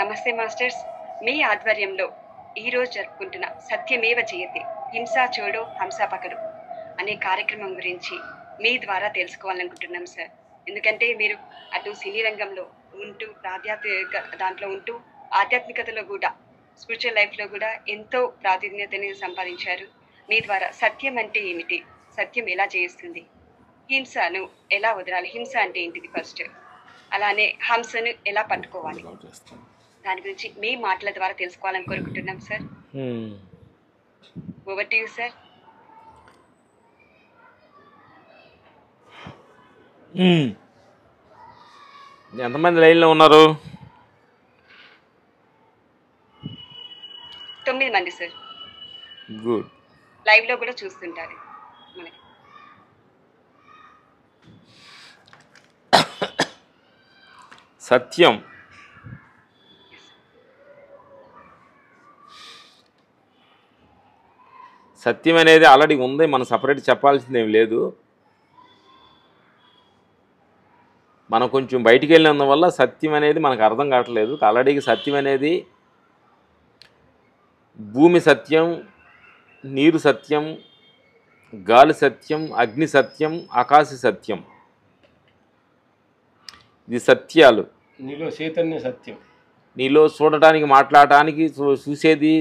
నమస్తే మాస్టర్స్. మీ ఆధ్వర్యంలో ఈరోజు జరుపుకుంటున్న సత్యమేవ జయతే హింసా చోడో హంసా పకడు అనే కార్యక్రమం గురించి మీ ద్వారా తెలుసుకోవాలనుకుంటున్నాం సార్. ఎందుకంటే మీరు అటు సినీ రంగంలో ఉంటూ దాంట్లో ఉంటూ ఆధ్యాత్మికతలో కూడా స్పిరిచువల్ లైఫ్లో కూడా ఎంతో ప్రాధాన్యతని సంపాదించారు. మీ ద్వారా సత్యం అంటే ఏమిటి, సత్యం ఎలా చేస్తుంది, హింసను ఎలా వదలాలి, హింస అంటే ఏంటిది ఫస్ట్, అలానే హంసను ఎలా పట్టుకోవాలి, దాని గురించి మీ మాటల ద్వారా తెలుసుకోవాలని కోరుకుంటున్నాం sir. Over to you sir. ఎంతమంది లైన్లో ఉన్నారు? 9 మంది సార్. గుడ్. లైవ్లో కూడా చూస్తుంటారు మనకి. సత్యం సత్యం అనేది ఆల్రెడీ ఉంది, మనం సపరేట్ చెప్పాల్సిందేం లేదు. మనం కొంచెం బయటికి వెళ్ళినందువల్ల సత్యం అనేది మనకు అర్థం కావట్లేదు. ఆల్రెడీ సత్యం అనేది భూమి సత్యం, నీరు సత్యం, గాలి సత్యం, అగ్ని సత్యం, ఆకాశ సత్యం. ఇది సత్యాలు. నీలో చైతన్య సత్యం. నీలో చూడటానికి, మాట్లాడటానికి, చూసేది,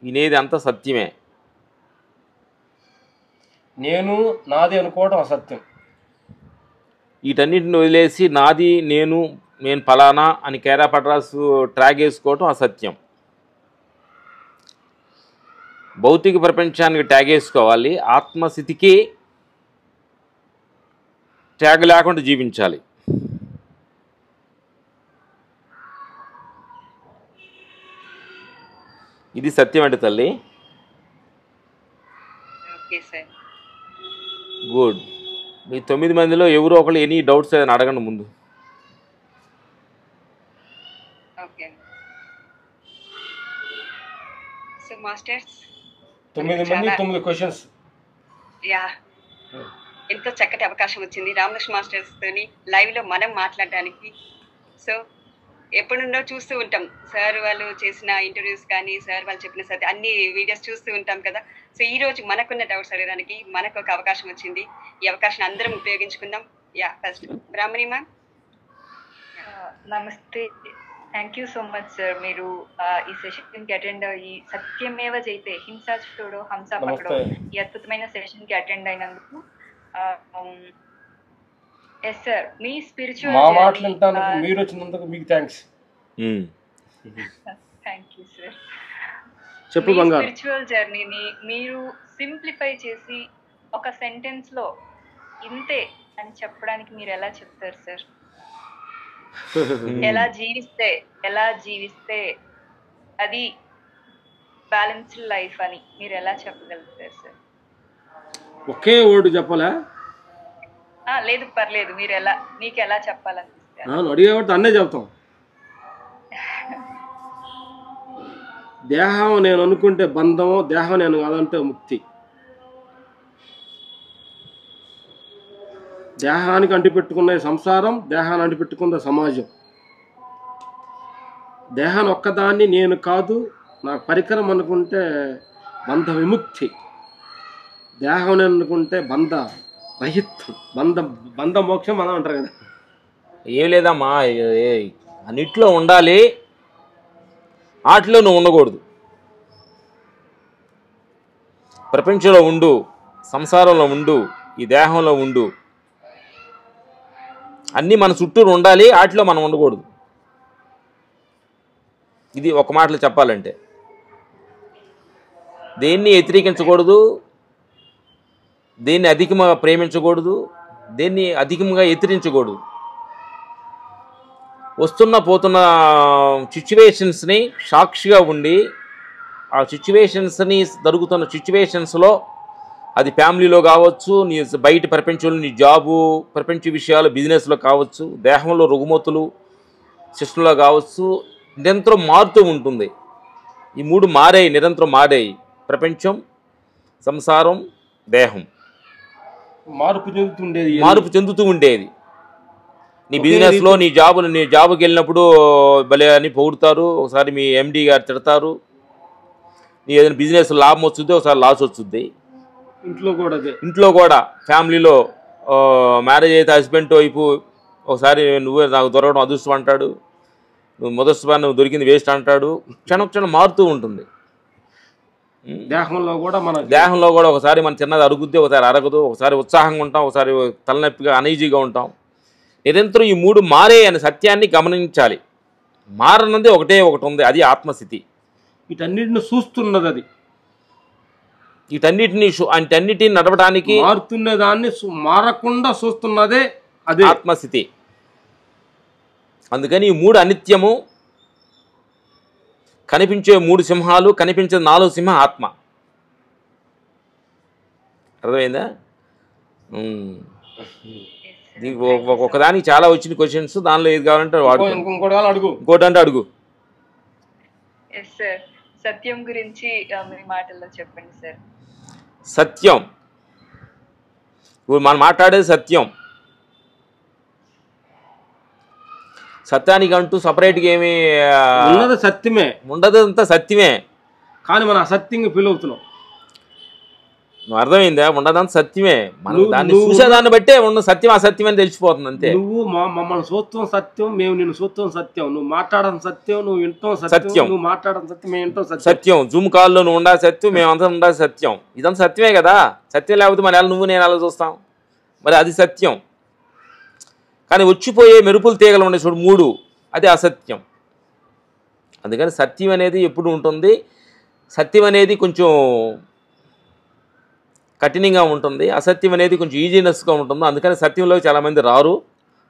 వినేది అంతా సత్యమే. నేను నాది అనుకోవడం అసత్యం. వీటన్నిటిని వదిలేసి నాది, నేను ఫలానా అని కేరా పట్రాసు ట్రాక్ వేసుకోవటం అసత్యం. భౌతిక ప్రపంచానికి ట్యాగ్ వేసుకోవాలి, ఆత్మస్థితికి ట్యాగ్ లేకుండా జీవించాలి. ఇది సత్యం అంటే తల్లి. గుడ్. మీ 9 మందిలో ఎవరో ఒకళ్ళు ఎనీ డౌట్స్ ఏదైనా అడగండి ముందు. ఓకే సో మాస్టర్స్, 9 మంది 9 క్వశ్చన్స్. యా, ఎంతో చక్కటి అవకాశం వచ్చింది రామలక్ష్మి మాస్టర్స్ తోని లైవ్ లో మనం మాట్లాడడానికి. సో ఎప్పటి నుండో చూస్తూ ఉంటాం సార్ వాళ్ళు చేసిన ఇంటర్వ్యూస్ కానీ, సార్ వాళ్ళు చెప్పిన సరే అన్ని వీడియోస్ చూస్తూ ఉంటాం కదా. సో ఈ రోజు మనకున్న డౌట్స్ అడగడానికి మనకు ఒక అవకాశం వచ్చింది. ఈ అవకాశం అందరం ఉపయోగించుకుందాం. యా, ఫస్ట్ బ్రాహ్మణి మ్యామ్. నమస్తే, thank you so much sir. మీరు ఈ సెషన్కి అటెండ్ అయ్యి సత్యమేవ జైతే హింసా చూడో హంసా పకడో ఈ అద్భుతమైన సెషన్కి అటెండ్ అయినందుకు ఎస్ సార్. మీ స్పిరిచువల్ మా మాట్లాడటానికి మీరు వచ్చినందుకు మీకు థ్యాంక్స్. Thank you sir. చెప్పు బంగారు. స్పిరిచువల్ జర్నీని మీరు సింప్లిఫై చేసి ఒక సెంటెన్స్ లో ఇంతే అని చెప్పడానికి మీరు ఎలా చెప్తారు సార్? ఎలా జీవిస్తే అది బ్యాలెన్స్డ్ లైఫ్ అని మీరు ఎలా చెప్పగలుగుతారు సార్? ఒకే వర్డ్ చెప్పాలా? లేదు పర్లేదు, మీకు ఎలా చెప్పాలనిపిస్తే అడిగేవాటి అన్నే చెప్తాం. దేహం నేను అనుకుంటే బంధము, దేహం నేను కాదంటే ముక్తి. దేహానికి అంటిపెట్టుకున్న సంసారం, దేహాన్ని అంటిపెట్టుకున్న సమాజం. దేహాన్ని ఒక్కదాన్ని నేను కాదు, నాకు పరికరం అనుకుంటే బంధ విముక్తి. దేహం నేను అనుకుంటే బంధ రహితం, బంధ మోక్షం మనం అంటారు కదా. ఏం లేదమ్మా, అన్నిట్లో ఉండాలి, వాటిలో నువ్వు ఉండకూడదు. ప్రపంచంలో ఉండు, సంసారంలో ఉండు, ఈ దేహంలో ఉండు, అన్నీ మన చుట్టూరు ఉండాలి, వాటిలో మనం ఉండకూడదు. ఇది ఒక మాటలో చెప్పాలంటే. దేన్ని వ్యతిరేకించకూడదు, దేన్ని అధికంగా ప్రేమించకూడదు, దేన్ని అధికంగా ఎదిరించకూడదు. వస్తున్న పోతున్న సిచ్యువేషన్స్ని సాక్షిగా ఉండి, ఆ సిచ్యువేషన్స్ని జరుగుతున్న సిచ్యువేషన్స్లో, అది ఫ్యామిలీలో కావచ్చు, నీ బయట ప్రపంచంలో నీ జాబు, ప్రపంచ విషయాలు, బిజినెస్లో కావచ్చు, దేహంలో రుగ్మతులు, సిస్టంలో కావచ్చు, నిరంతరం మారుతూ ఉంటుంది. ఈ 3 మారాయి, నిరంతరం మారాయి. ప్రపంచం, సంసారం, దేహం మార్పు చెందుతూ ఉండేది. నీ బిజినెస్లో నీ జాబుకి వెళ్ళినప్పుడు భలే అని పొగుడుతారు, ఒకసారి మీ ఎండి గారు తిడతారు. నీ ఏదైనా బిజినెస్ లాభం వస్తుంది, ఒకసారి లాస్ వస్తుంది. ఇంట్లో కూడా ఫ్యామిలీలో మ్యారేజ్ అయితే హస్బెండ్ వైపు ఒకసారి నువ్వే నాకు దొరకడం అదృష్టం అంటాడు, నువ్వు మొదటి నువ్వు దొరికింది వేస్ట్ అంటాడు. క్షణం మారుతూ ఉంటుంది. దేహంలో కూడా ఒకసారి మన చిన్నది అరుగుద్ది, ఒకసారి అరగదు, ఒకసారి ఉత్సాహంగా ఉంటాం, ఒకసారి తలనొప్పిగా అనీజీగా ఉంటాం. నిరంతరం ఈ మూడు మారే అనే సత్యాన్ని గమనించాలి. మారన్నది ఒకటి ఉంది, అది ఆత్మస్థితి. వీటన్నిటిని చూస్తున్నది అది. వీటన్నిటిని నడవడానికి మారుతున్న దాన్ని మారకుండా చూస్తున్నదే అది ఆత్మస్థితి. అందుకని ఈ మూడు అనిత్యము. కనిపించే 3 సింహాలు, కనిపించే 4 సింహ ఆత్మ. అర్థమైందా? ఒకదానికి చాలా వచ్చిన క్వశ్చన్స్, దానిలో ఏది కావాలంటే వాడు, ఇంకోటి అంటే అడుగు. సత్యం గురించి మీ మాటల్లో చెప్పండి సార్. సత్యం, ఇప్పుడు మనం మాట్లాడేది సత్యం. సత్యానికి అంటూ సపరేట్గా ఏమి ఉన్నది సత్యమే, ఉండదంతా సత్యమే, కానీ మనం అసత్యంగా ఫీల్ అవుతున్నాం. నువ్వు అర్థమైందా? ఉండదంతా సత్యమే, మనం దాన్ని చూసేదాన్ని బట్టే ఉన్న సత్యం అసత్యం అని తెలిసిపోతుంది అంతే. నువ్వు మమ్మల్ని చూస్తాం సత్యం, మేము నిన్ను చూస్తాం సత్యం. నువ్వు మాట్లాడడం సత్యం, నువ్వు వింటాం సత్యం. నువ్వు మాట్లాడడం సత్యం, మేము వింటాం సత్యం. జూమ్ కాల్లో నువ్వు ఉండాలి సత్యం, మేమంతా ఉండాలి సత్యం. ఇదంతా సత్యమే కదా. సత్యం లేకపోతే మరి ఎలా నువ్వు నేను ఎలా చూస్తాం? మరి అది సత్యం. కానీ వచ్చిపోయే మెరుపులు తీగలు ఉండే చూడు 3, అది అసత్యం. అందుకని సత్యం అనేది ఎప్పుడు ఉంటుంది. సత్యం అనేది కొంచెం కఠినంగా ఉంటుంది, అసత్యం అనేది కొంచెం ఈజీనెస్గా ఉంటుంది. అందుకని సత్యంలో చాలామంది రారు.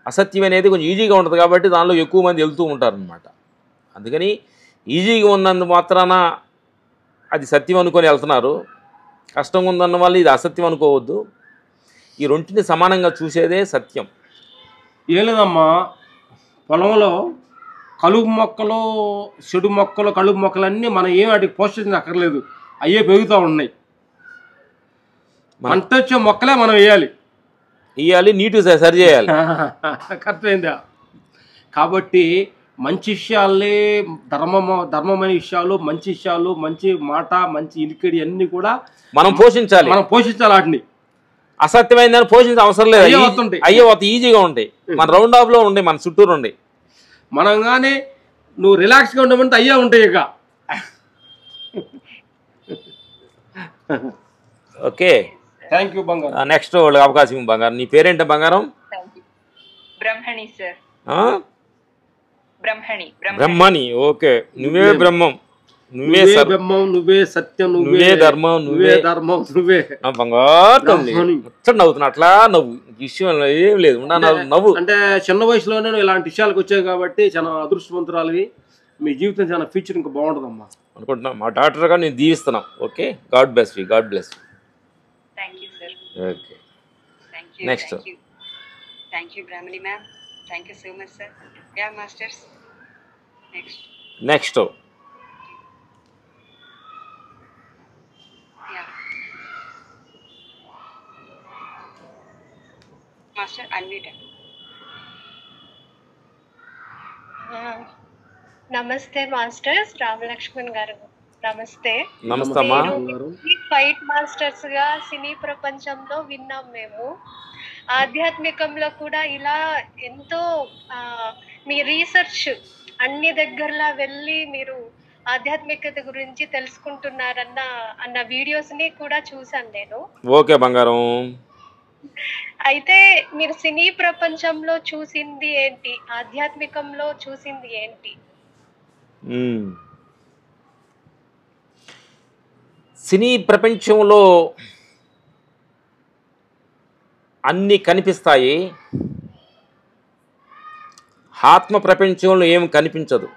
అసత్యం అనేది కొంచెం ఈజీగా ఉంటుంది కాబట్టి దానిలో ఎక్కువ మంది వెళ్తూ ఉంటారనమాట. అందుకని ఈజీగా ఉన్నందు మాత్రాన అది సత్యం అనుకొని వెళ్తున్నారు. కష్టంగా ఉందన్న వాళ్ళు ఇది అసత్యం అనుకోవద్దు. ఈ రెంటిని సమానంగా చూసేదే సత్యం. ఏం లేదమ్మా, పొలంలో కలుపు మొక్కలు, చెడు మొక్కలు, కలుపు మొక్కలు అన్నీ మనం ఏం వాటికి పోషించ అక్కర్లేదు, అయ్యే పెరుగుతూ ఉన్నాయి. పంట వచ్చే మొక్కలే మనం వేయాలి, నీట్గా సరి చేయాలి. కరెక్టైందా? కాబట్టి మంచి విషయాలే, ధర్మమైన విషయాలు, మంచి విషయాలు, మంచి మాట, మంచి ఇలికడి అన్నీ కూడా మనం పోషించాలి. వాటిని. అసత్యమైందని పోషించే అవసరం లేదు, అయ్యే ఈజీగా ఉంటాయి. మన రౌండ్ ఆఫ్ లో ఉండే, మన చుట్టూరు ఉండే. మనం కానీ నువ్వు రిలాక్స్గా ఉండమంటే అయ్యే ఉంటాయి ఇక. ఓకే, థ్యాంక్ యూ బంగారం. నెక్స్ట్ వాళ్ళకి అవకాశం బంగారం. నీ పేరేంట బంగారం? బ్రహ్మణి సార్. బ్రహ్మణి. ఓకే, నువ్వే బ్రహ్మం, నువ్వే బ్రహ్మం, నువ్వే సత్యం, నువ్వే ధర్మం, నువ్వే నువ్వే బంగారు. నవ్వుతున్నా, అట్లా నవ్వు, విషయం ఏం లేదు, నవ్వు. అంటే చిన్న వయసులోనే ఇలాంటి విషయాలకు వచ్చాయి కాబట్టి చాలా అదృష్టవంతురాలివి. మీ జీవితం చాలా ఫ్యూచర్ ఇంకా బాగుంటుందమ్మా అనుకుంటున్నా. మా డాక్టర్గా నేను దీవిస్తున్నాం. Okay, god bless you, god bless you. Okay, next. Thank you Brahmani ma'am, thank you so much sir. Yeah masters, next master unmute. నమస్తే మాస్టర్స్, రామలక్ష్మణ్ గారు నమస్తే. నమస్తమ్మా. ఫైట్ మాస్టర్స్ గా సినీ ప్రపంచంలో విన్నాం మేము. ఆధ్యాత్మికంలో కూడా ఇలా ఎంతో మీ రీసెర్చ్ అన్ని దగ్గరలా వెళ్ళి మీరు ఆధ్యాత్మికత గురించి తెలుసుకుంటున్నారన్న వీడియోస్ ని కూడా చూసాను నేను. ఓకే బంగారం. అయితే మీరు సినీ ప్రపంచంలో చూసింది ఏంటి, ఆధ్యాత్మికంలో చూసింది ఏంటి? సినీ ప్రపంచంలో అన్నీ కనిపిస్తాయి, ఆత్మ ప్రపంచంలో ఏం కనిపించదు.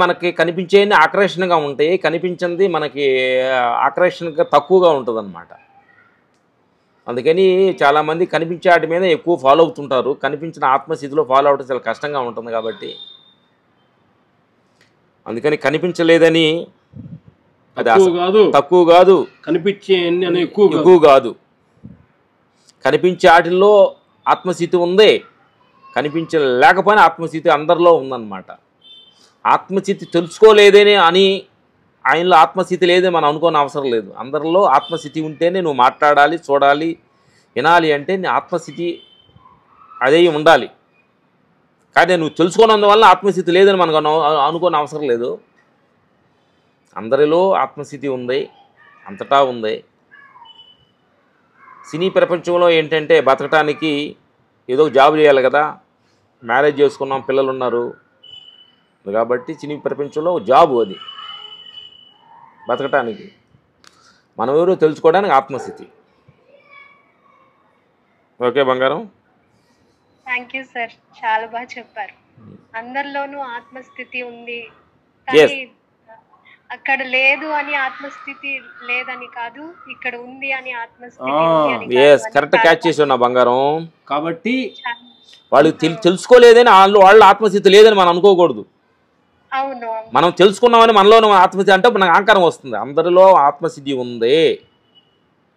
మనకి కనిపించేది ఆకర్షణగా ఉంటాయి, కనిపించింది మనకి ఆకర్షణగా తక్కువగా ఉంటుంది అన్నమాట. అందుకని చాలామంది కనిపించే వాటి మీద ఎక్కువ ఫాలో అవుతుంటారు. కనిపించిన ఆత్మస్థితిలో ఫాలో అవడం చాలా కష్టంగా ఉంటుంది కాబట్టి అందుకని కనిపించలేదని అది తక్కువ కాదు, కనిపించే ఎక్కువ కాదు. కనిపించే వాటిల్లో ఆత్మస్థితి ఉంది, కనిపించలేకపోయినా ఆత్మస్థితి అందరిలో ఉందన్నమాట. ఆత్మస్థితి తెలుసుకోలేదని అని ఆయనలో ఆత్మస్థితి లేదని మనం అనుకోని అవసరం లేదు. అందరిలో ఆత్మస్థితి ఉంటేనే నువ్వు మాట్లాడాలి, చూడాలి, వినాలి అంటే నీ ఆత్మస్థితి అదే ఉండాలి. కానీ నువ్వు తెలుసుకున్నందువల్ల ఆత్మస్థితి లేదని మనకు అనుకోని అవసరం లేదు. అందరిలో ఆత్మస్థితి ఉంది, అంతటా ఉంది. సినీ ప్రపంచంలో ఏంటంటే బతకటానికి ఏదో జాబ్ చేయాలి కదా, మ్యారేజ్ చేసుకున్నాం, పిల్లలు ఉన్నారు కాబట్టి సినీ ప్రపంచంలో జాబు అది బతకటానికి. మనం ఎవరో తెలుసుకోవడానికి ఆత్మస్థితి. ఓకే బంగారం, థ్యాంక్ యూ సార్, చాలా బాగా చెప్పారు. అందరిలోనూ ఆత్మస్థితి ఉంది, Yes. కానీ అక్కడ లేదు అని ఆత్మస్థితి లేదని కాదు, ఇక్కడ ఉంది అని ఆత్మస్థితి ఉంది అని కాదు ఎస్ అని కరెక్ట్ చాలా క్యాచ్ చేసి ఉన్నా బంగారం. కాబట్టి వాళ్ళు తెలుసుకోలేదని వాళ్ళ ఆత్మస్థితి లేదని మనం అనుకోకూడదు. అవును అవును. మనం తెలుసుకున్నామని మనలో ఆత్మస్థితి అంటే మనకు అహంకారం వస్తుంది. అందరిలో ఆత్మస్థితి ఉంది,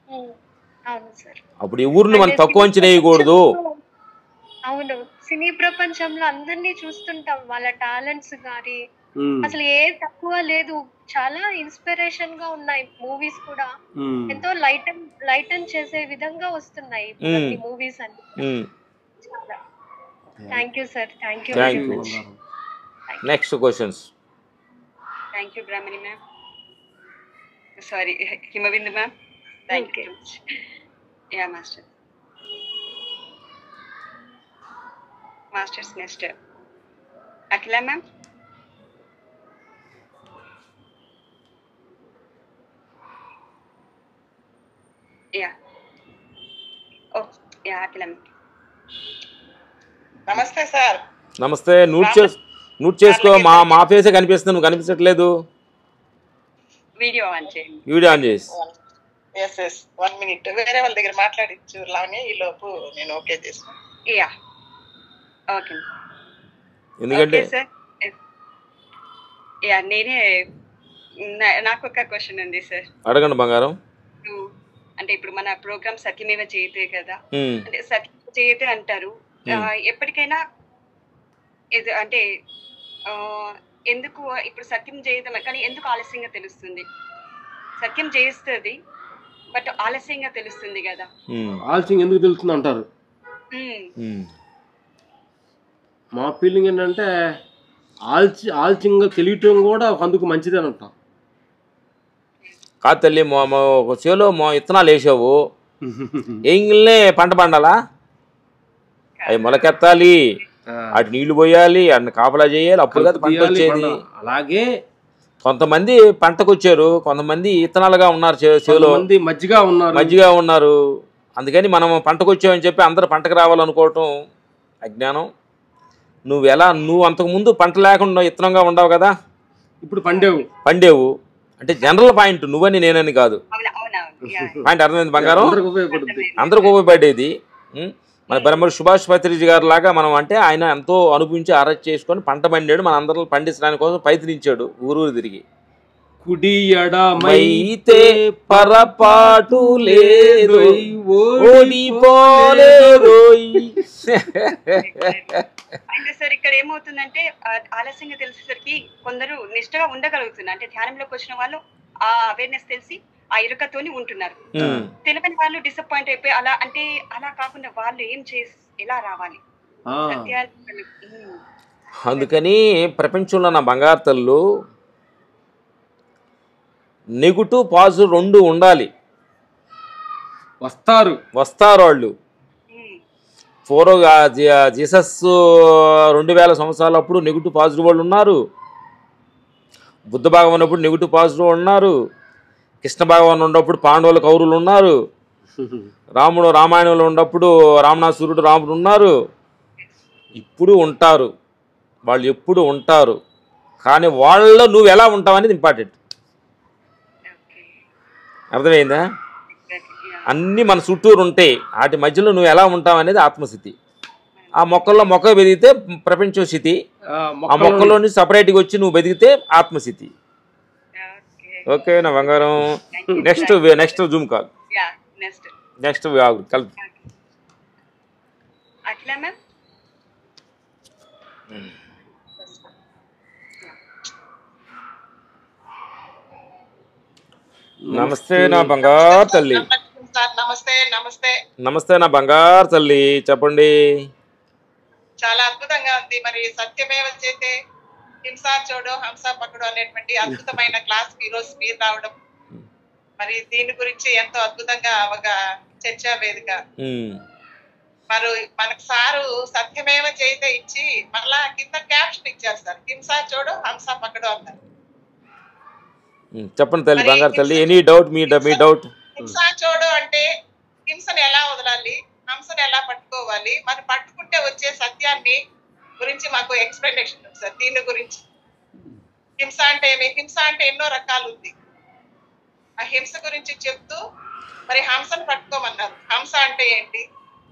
ఉమ్, అవును సార్. అప్పుడు ఎవరిని మనం అంటే తక్కువ సినీ అంచనా వేయకూడదు. ప్రపంచంలో- అవును, సినీ ప్రపంచంలో అందరినీ చూస్తుంటాం, వాళ్ళ టాలెంట్స్ గాని అసలు ఏ తక్కువ లేదు, చాలా ఇన్స్పిరేషన్ గా ఉన్నాయి. మూవీస్ కూడా ఎంతో లైటన్ చేసే విధంగా వస్తున్నాయి మూవీస్ అన్ని. ఉమ్. చాలా thank you sir, thank you Thank very you. Much. Next questions. Thank you Brahmani ma'am, sorry Himabindu ma'am. Thank you Okay. So much. Yeah master. Masters next Akhila ma'am. Yeah oh yeah Akhila ma'am. నమస్తే sir. నమస్తే. Note చేసుకో. మా ఫేసే కనిపిస్తుంది, నువ్వు కనిపించట్లేదు. Video on చేయండి. Video on చేసి. ఎస్ 1 minute వేరే వాళ్ళ దగ్గర మాట్లాడించు లానే ఈ లోపు నేను ఓకే చేస్తాను. యా ఓకే ఎందుకంటే సార్. యా నేనే నాకు ఒక క్వశ్చన్ ఉంది సార్. అడగండి బంగారం. అంటే ఇప్పుడు మన ప్రోగ్రామ్ సత్యమేవ జయతే కదా, ఉమ్. అంటే సత్యమేవ జయతే అంటారు. ఎప్పటికైనా ఇది అంటే ఎందుకు ఇప్పుడు సత్యం జయిద్దాం కానీ ఎందుకు ఆలస్యంగా తెలుస్తుంది? సత్యం జయిస్తుంది బట్ ఆలస్యంగా తెలుస్తుంది కదా. ఆలస్యం ఎందుకు తెలుస్తుంది అంటారు. మా ఫీలింగ్ ఏంటంటే ఆలస్యంగా తెలియటం కూడా అందుకు మంచిదని అంటాం. కాదు తల్లి, ఒక చేలో ఇత్తనాలు వేసావు, ఎంగిల్నే పంట పండాలా? అవి మొలకెత్తాలి, అటు నీళ్లు పోయాలి, అన్ని కాపలా చేయాలి, అప్పుడు కదా పంట వచ్చేది. అలాగే కొంతమంది పంటకు వచ్చారు, కొంతమంది ఇత్తనాలుగా ఉన్నారు, చేలో మజ్జిగా ఉన్నారు. అందుకని మనం పంటకు వచ్చామని చెప్పి అందరూ పంటకు రావాలనుకోవటం అజ్ఞానం. నువ్వు అంతకుముందు పంట లేకుండా ఇత్తనంగా ఉండవు కదా, ఇప్పుడు పండేవు అంటే జనరల్ పాయింట్, నువ్వని నేనని కాదు. పాయింట్ అర్థమైంది బంగారం? అందరికి ఉపయోగపడేది. మన బ్రహ్మ సుభాష్ పత్రిజీ గారు లాగా మనం అంటే ఆయన ఎంతో అనుభవించి అరెస్ట్ చేసుకొని పంట పండాడు, మన అందరూ పండించడానికి కోసం ప్రయత్నించాడు ఊరూరు తిరిగి. కుడి ఎడమైతే పరపాటు లేదు, అయితే సార్ ఇక్కడ ఏమవుతుందంటే ఆలస్యంగా తెలిసేసరికి కొందరు నిష్ఠగా ఉండగలుగుతున్నారు. అంటే ధ్యానంలోకి వచ్చిన వాళ్ళు ఆ అవేర్నెస్ తెలిసి ఆ ఇరుకతోని ఉంటున్నారు. తెలియని వాళ్ళు డిసప్పాయింట్ అయిపోయి అలా అంటే అలా కాకుండా వాళ్ళు ఏం చేసి ఎలా రావాలి అందుకని ప్రపంచంలో నా బంగారు తల్లు నెగిటివ్ పాజిటివ్ రెండు ఉండాలి. వస్తారు వాళ్ళు. జీసస్ 2000 సంవత్సరాల అప్పుడు నెగిటివ్ పాజిటివ్ వాళ్ళు ఉన్నారు, బుద్ధ భాగం ఉన్నప్పుడు నెగిటివ్ పాజిటివ్ ఉన్నారు, కృష్ణ భగవాన్ ఉన్నప్పుడు పాండవులు కౌరవులు ఉన్నారు, రాముడు రామాయణంలో ఉన్నప్పుడు రామనాసురుడు రాముడు ఉన్నారు, ఇప్పుడు ఉంటారు. వాళ్ళు ఎప్పుడు ఉంటారు, కానీ వాళ్ళలో నువ్వు ఎలా ఉంటావు అనేది ఇంపార్టెంట్. అర్థమైందా? అన్నీ మన చుట్టూరు ఉంటాయి, వాటి మధ్యలో నువ్వు ఎలా ఉంటావు అనేది ఆత్మస్థితి. ఆ మొక్కల్లో మొక్క బెదిగితే ప్రపంచ స్థితి, ఆ మొక్కలో నుంచి సపరేట్గా వచ్చి నువ్వు బెదిగితే ఆత్మస్థితి. ఓకే నా బంగారం. నెక్స్ట్ జూమ్ కాల్, నెక్స్ట్ కలుపు. అఖిల మ్యామ్. నమస్తే నా బంగారు తల్లి. నమస్తే నమస్తే. నమస్తే నా బంగారు తల్లి, చెప్పండి. చాలా అద్భుతంగా ఉంది. మరి సత్యమేవ జయతే హింసా చోడు హంసా పకడు అనేటువంటి అద్భుతమైన క్లాస్ ఈ రోజు మీరు రావడం, మరి దీని గురించి ఎంతో అద్భుతంగా ఒక చర్చా వేదిక. మరి మనకు సారు సత్యమేవ జయతే ఇచ్చి మళ్ళా కింద క్యాప్షన్ ఇచ్చారు సార్, హింసా చోడు హంసా పకడు అన్నారు. చెప్పండి తల్లి, బంగారు తల్లి, ఎనీ డౌట్ మీ డౌట్? హింసా చోడు అంటే హింసను ఎలా వదలాలి, హంసను ఎలా పట్టుకోవాలి, మరి పట్టుకుంటే వచ్చే సత్యాన్ని గురించి మాకు ఎక్స్ప్లెనేషన్ ఉంది సార్. దీని గురించి హింస అంటే ఏమి, హింస అంటే ఎన్నో రకాలు ఉంది, ఆ హింస గురించి చెప్తూ మరి హంసను పట్టుకోమన్నారు. హంస అంటే ఏంటి,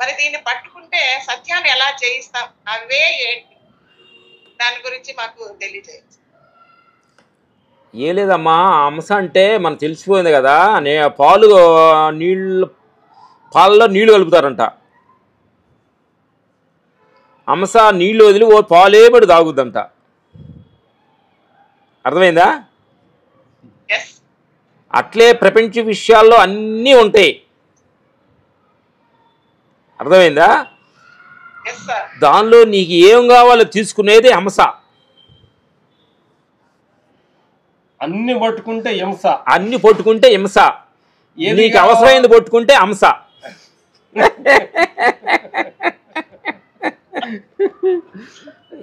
మరి దీన్ని పట్టుకుంటే సత్యాన్ని ఎలా జయిస్తాం, అవే ఏంటి, దాని గురించి మాకు తెలియజేయండి. ఏం లేదమ్మా, హంస అంటే మనకు తెలిసిపోయింది కదా, పాలలో నీళ్లు కలుపుతారంట. హంస నీళ్లు వదిలి ఓ పాలేబడి తాగుద్దంట. అర్థమైందా? అట్లే ప్రపంచ విషయాల్లో అన్నీ ఉంటాయి. అర్థమైందా? దానిలో నీకు ఏం కావాలో తీసుకునేది హంస. అన్ని పట్టుకుంటే హింస, అన్ని పట్టుకుంటే హింస, నీకు అవసరమైంది పట్టుకుంటే హంస.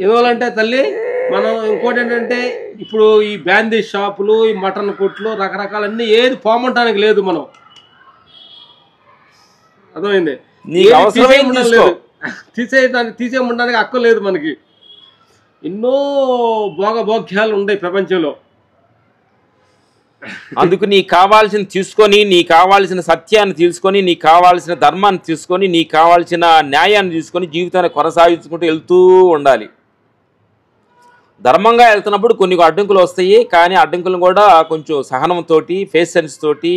ఎందువల్లంటే తల్లి, మనం ఇంకోటి ఏంటంటే ఇప్పుడు ఈ బ్యాందీ షాపులు, ఈ మటన్ కొట్లు, రకరకాలన్నీ ఏది పోమంటానికి లేదు. మనం అర్థమైంది, తీసేయడానికి హక్కు లేదు మనకి. ఎన్నో భోగ్యాలు ఉన్నాయి ప్రపంచంలో. అందుకు నీకు కావాల్సిన తీసుకొని, నీకు కావాల్సిన సత్యాన్ని తీసుకొని, నీకు కావాల్సిన ధర్మాన్ని తీసుకొని, నీకు కావాల్సిన న్యాయాన్ని తీసుకొని జీవితాన్ని కొనసాగించుకుంటూ వెళ్తూ ఉండాలి. ధర్మంగా వెళ్తున్నప్పుడు కొన్ని అడ్డంకులు వస్తాయి, కానీ అడ్డంకులను కూడా కొంచెం సహనంతో, పేషెన్స్ తోటి,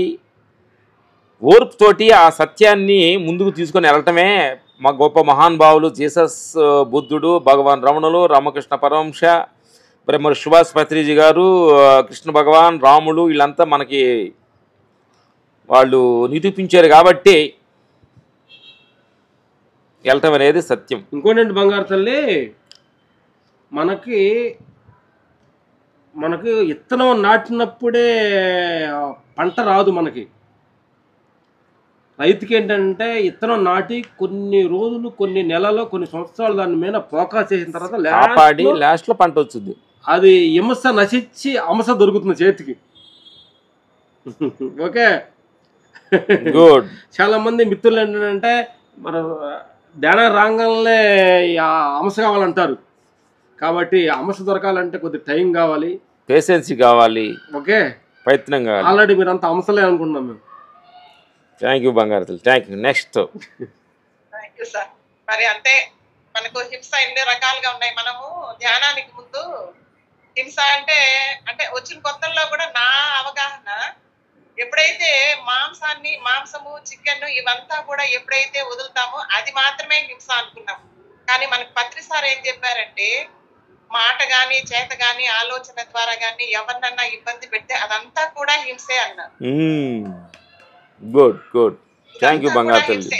ఓర్పుతోటి ఆ సత్యాన్ని ముందుకు తీసుకొని వెళ్ళటమే మా గొప్ప మహానుభావులు జీసస్, బుద్ధుడు, భగవాన్ రమణులు, రామకృష్ణ పరమహంస, మరి సుభాష్ పత్రిజీ గారు, కృష్ణ భగవాన్, రాముడు, వీళ్ళంతా మనకి వాళ్ళు నిరూపించారు కాబట్టి వెళ్ళటం అనేది సత్యం. ఇంకోటి బంగారు తల్లి, మనకు విత్తనం నాటినప్పుడే పంట రాదు. మనకి రైతుకి ఏంటంటే విత్తనం నాటి కొన్ని రోజులు, కొన్ని నెలలు, కొన్ని సంవత్సరాలు దాని మీద ఫోకస్ చేసిన తర్వాత లాస్ట్ లో పంట వచ్చింది. అది హింస నశించి హంస దొరుకుతుంది చేతికి. Okay, good. చాలా మంది మిత్రులు ఏంటంటే మన ధ్యాన రాగానే హంస కావాలంటారు. కాబట్టి హంస దొరకాలంటే కొద్ది టైం కావాలి, పేషెన్స్ కావాలి, ఓకే, ప్రయత్నం కావాలి. ఆల్రెడీ మీరు అంత హంసలే అనుకుంటున్నాం మేము. థ్యాంక్ యూ బంగారు, thank you. Next. Thank you sir. మరి అంటే మనకు హింస ఎన్ని రకాలుగా ఉన్నాయి. మనము ధ్యానానికి ముందు హింస అంటే వచ్చిన కొత్తల్లో కూడా నా అవగాహన, ఎప్పుడైతే మాంసము, చికెన్ ఇవంతా కూడా ఎప్పుడైతే వదులుతామో అది మాత్రమే హింస అనుకున్నాము. కానీ మనకు పత్రి సార్ ఏం చెప్పారంటే, మాట గాని, చేత గాని, ఆలోచన ద్వారా గాని ఎవరినన్నా ఇబ్బంది పెడితే అదంతా కూడా హింసే అన్నారు. గుడ్ గుడ్, థ్యాంక్ యూ బంగారు తల్లి.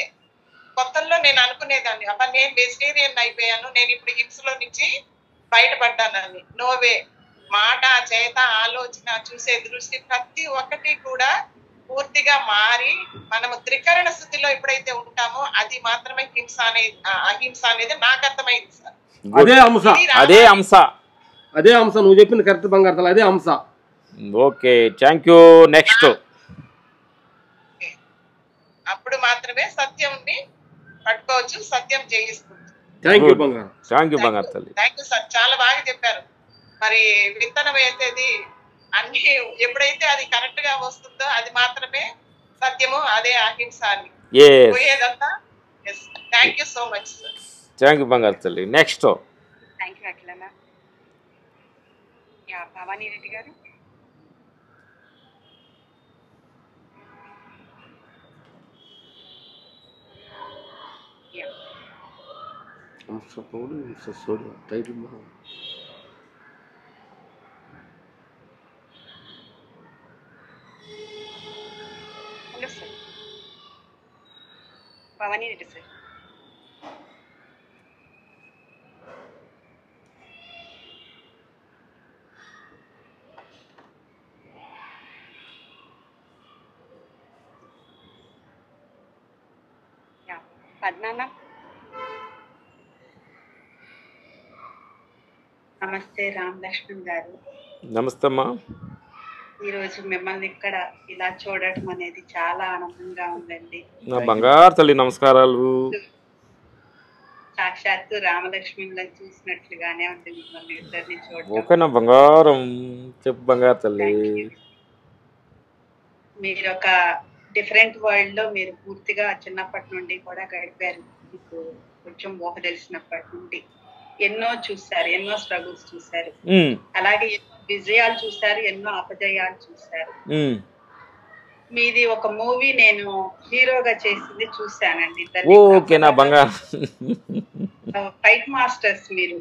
కొత్తల్లో నేను అనుకునేదాన్ని, అబ్బా నేను వెజిటేరియన్ అయిపోయాను, నేను ఇప్పుడు హింసలో నుంచి బయటపడ్డానని. నోవే, మాట, చేత, ఆలోచన, చూసే దృష్టి ప్రతి ఒక్కటి కూడా పూర్తిగా మారి మనము త్రికరణ స్థితిలో ఎప్పుడైతే ఉంటామో అది మాత్రమే అహింస అనేది నాకు అర్థమైంది సార్. అదే అంశ నువ్వు చెప్పింది కరెక్ట్ బంగారు తల్లి, అదే అంశ. Okay, thank you. నెక్స్ట్. అప్పుడు మాత్రమే సత్యంని పట్టుకోవచ్చు, సత్యం జయిస్తుంది. థ్యాంక్ యూ బంగారు, థ్యాంక్ యూ బంగారు తల్లి. థ్యాంక్ యూ సార్, చాలా బాగా చెప్పారు. మరి విత్తనం వేసేది అన్ని ఎప్పుడైతే అది కరెక్ట్ గా వస్తుందో అది మాత్రమే సత్యము, అదే అహింస అని పోయేదంతా. Thank you so much sir. Thank you బంగారు తల్లి. Next. Thank you Akhila ma'am. Bhavani Reddy garu. Title hello sir, Bhavani Reddy sir. Yeah, పద్నానా. నమస్తే రామ్ లక్ష్మణ్ గారు. నమస్తే అమ్మా. ఈరోజు మిమ్మల్ని ఇక్కడ ఇలా చూడటం అనేది చాలా ఆనందంగా ఉందండి. నా బంగారు తల్లి నమస్కారాలు. సాక్షాత్తు రామలక్ష్మణులను చూసినట్లుగానే ఉంది మిమ్మల్ని ఇద్దరిని చూడటం. ఓకే నా బంగారం, చెప్పు బంగారు తల్లి. మీరు ఒక డిఫరెంట్ వరల్డ్ లో మీరు పూర్తిగా చిన్నప్పటి నుండి కూడా గడిపారు. మీకు కొంచెం ఊహ తెలిసినప్పటి నుండి ఎన్నో చూశారు, ఎన్నో స్ట్రగుల్స్ చూశారు, అలాగే ఎన్నో విజయాలు చూశారు, ఎన్నో అపజయాలు చూశారు. మీది ఒక మూవీ నేను హీరోగా చేసింది చూశానండి. ఓకే నా బంగారం. Fight masters. మీరు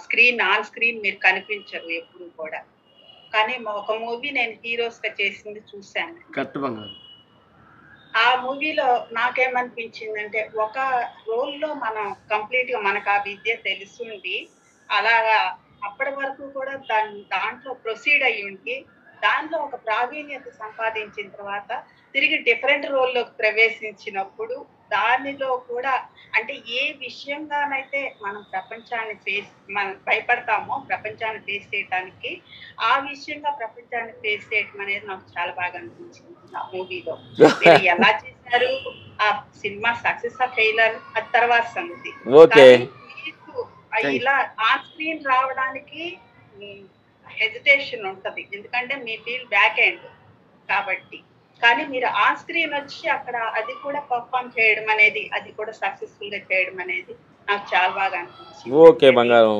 స్క్రీన్ ఆన్ స్క్రీన్ మీరు కనిపించరు ఎప్పుడు కూడా, కానీ ఒక మూవీ నేను హీరోస్ గా చేసింది చూశాను. ఆ మూవీలో నాకేమనిపించిందంటే, ఒక రోల్ లో మనం కంప్లీట్ గా మనకు ఆ విద్య తెలుసుండి అలాగా అప్పటి వరకు కూడా దాంట్లో ప్రొసీడ్ అయ్యి ఉండి దానిలో ఒక ప్రావీణ్యత సంపాదించిన తర్వాత తిరిగి డిఫరెంట్ రోల్లోకి ప్రవేశించినప్పుడు దానిలో కూడా అంటే ఏ విషయంగానైతే మనం మనం భయపడతామో ప్రపంచాన్ని ఫేస్ చేయడానికి, ఆ విషయంగా ప్రపంచాన్ని ఫేస్ చేయడం అనేది నాకు చాలా బాగా అనిపించింది ఆ మూవీలో. మీరు ఎలా చేశారు, ఆ సినిమా సక్సెస్ ఆ ఫెయిలర్ అది తర్వాత సంగతి. ఇలా ఆన్ స్క్రీన్ రావడానికి హెజిటేషన్ ఉంటది, ఎందుకంటే మీ ఫీల్డ్ బ్యాక్ ఎండ్ కాబట్టి. కానీ మీరు ఆన్ స్క్రీన్ వచ్చి అక్కడ అది కూడా పర్ఫామ్ చేయడం అనేది, అది కూడా సక్సెస్ఫుల్ గా చేయడం అనేది నాకు చాలా బాగా అనిపించింది. ఓకే బంగారం.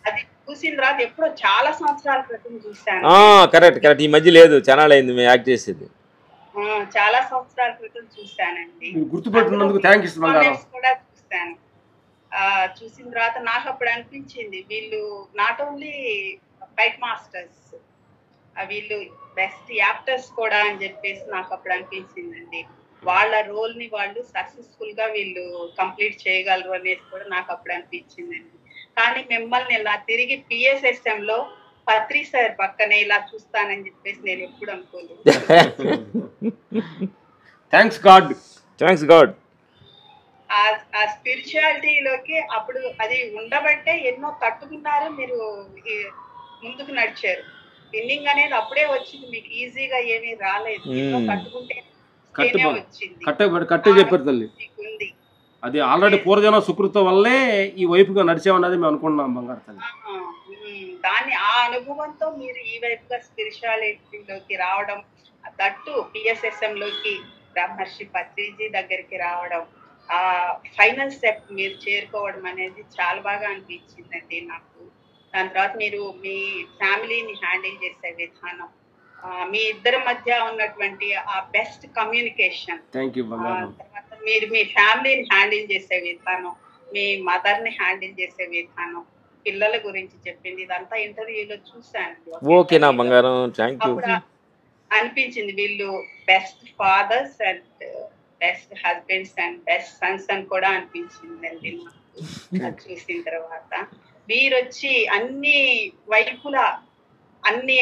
అది చూసిన తర్వాత ఎప్పుడో చాలా సంవత్సరాల క్రితం చూసాను. కరెక్ట్ కరెక్ట్, ఈ మధ్య లేదు, చాలా అయింది మేము యాక్ట్ చేసేది. చాలా సంవత్సరాల క్రితం చూసానండి. గుర్తుపెట్టినందుకు థాంక్స్ బంగారం. కూడా చూసాను. చూసిన తర్వాత నాకు అప్పుడు అనిపించింది, వీళ్ళు నాట్ ఓన్లీ ఫైట్ మాస్టర్స్, వీళ్ళు బెస్ట్ యాక్టర్స్ కూడా అని చెప్పేసి నాకు అప్పుడు అనిపించిందండి. వాళ్ళ రోల్ ని వాళ్ళు సక్సెస్ఫుల్ గా వీళ్ళు కంప్లీట్ చేయగలరు అనేది కూడా నాకు అప్పుడు అనిపించిందండి. కానీ మిమ్మల్ని ఇలా తిరిగి పిఎస్ఎస్ఎం లో పత్రి సార్ పక్కనే ఇలా చూస్తానని చెప్పేసి నేను ఎప్పుడు అనుకోలేదు. Thanks God. Thanks God. ఆ స్పిరిచువాలిటీలోకి అప్పుడు అది ఉండబట్టే ఎన్నో తట్టుకున్నారు, మీరు ముందుకు నడిచారు. విన్నింగ్ అనేది అప్పుడే వచ్చింది, మీకు ఈజీగా ఏమీ రాలేదు. ఎన్నో తట్టుకుంటే వచ్చింది. కట్టే చెప్పారు తల్లి. అది ఆల్రెడీ పూర్వజన సుకృత వల్లే ఈ వైపుగా నడిచామన్నది మేము అనుకున్నాం బంగారు తల్లి. దాన్ని ఆ అనుభవంతో మీరు ఈ వైపుగా స్పిరిచువాలిటీలోకి రావడం, దట్టు పిఎస్ఎస్ఎం లోకి బ్రహ్మర్షి పత్రిజీ దగ్గరికి రావడం, ఆ ఫైనల్ స్టెప్ మీరు చేరుకోవడం అనేది చాలా బాగా అనిపించిందండి నాకు. దాని తర్వాత మీరు మీ ఫ్యామిలీని హ్యాండిల్ చేసే విధానం, మీ ఇద్దరి మధ్య ఉన్నటువంటి ఆ బెస్ట్ కమ్యూనికేషన్, తర్వాత మీరు మీ ఫ్యామిలీని హ్యాండిల్ చేసే విధానం, మీ మదర్ ని హ్యాండిల్ చేసే విధానం, పిల్లల గురించి చెప్పింది, ఇదంతా ఇంటర్వ్యూలో చూసాను. ఓకే నా బంగారం, థాంక్యూ. అనిపించింది వీళ్ళు best fathers and best husbands and best sons అని కూడా అనిపించిందండి నాకు చూసిన తర్వాత. మీరు వచ్చి అన్ని వైపులా అన్ని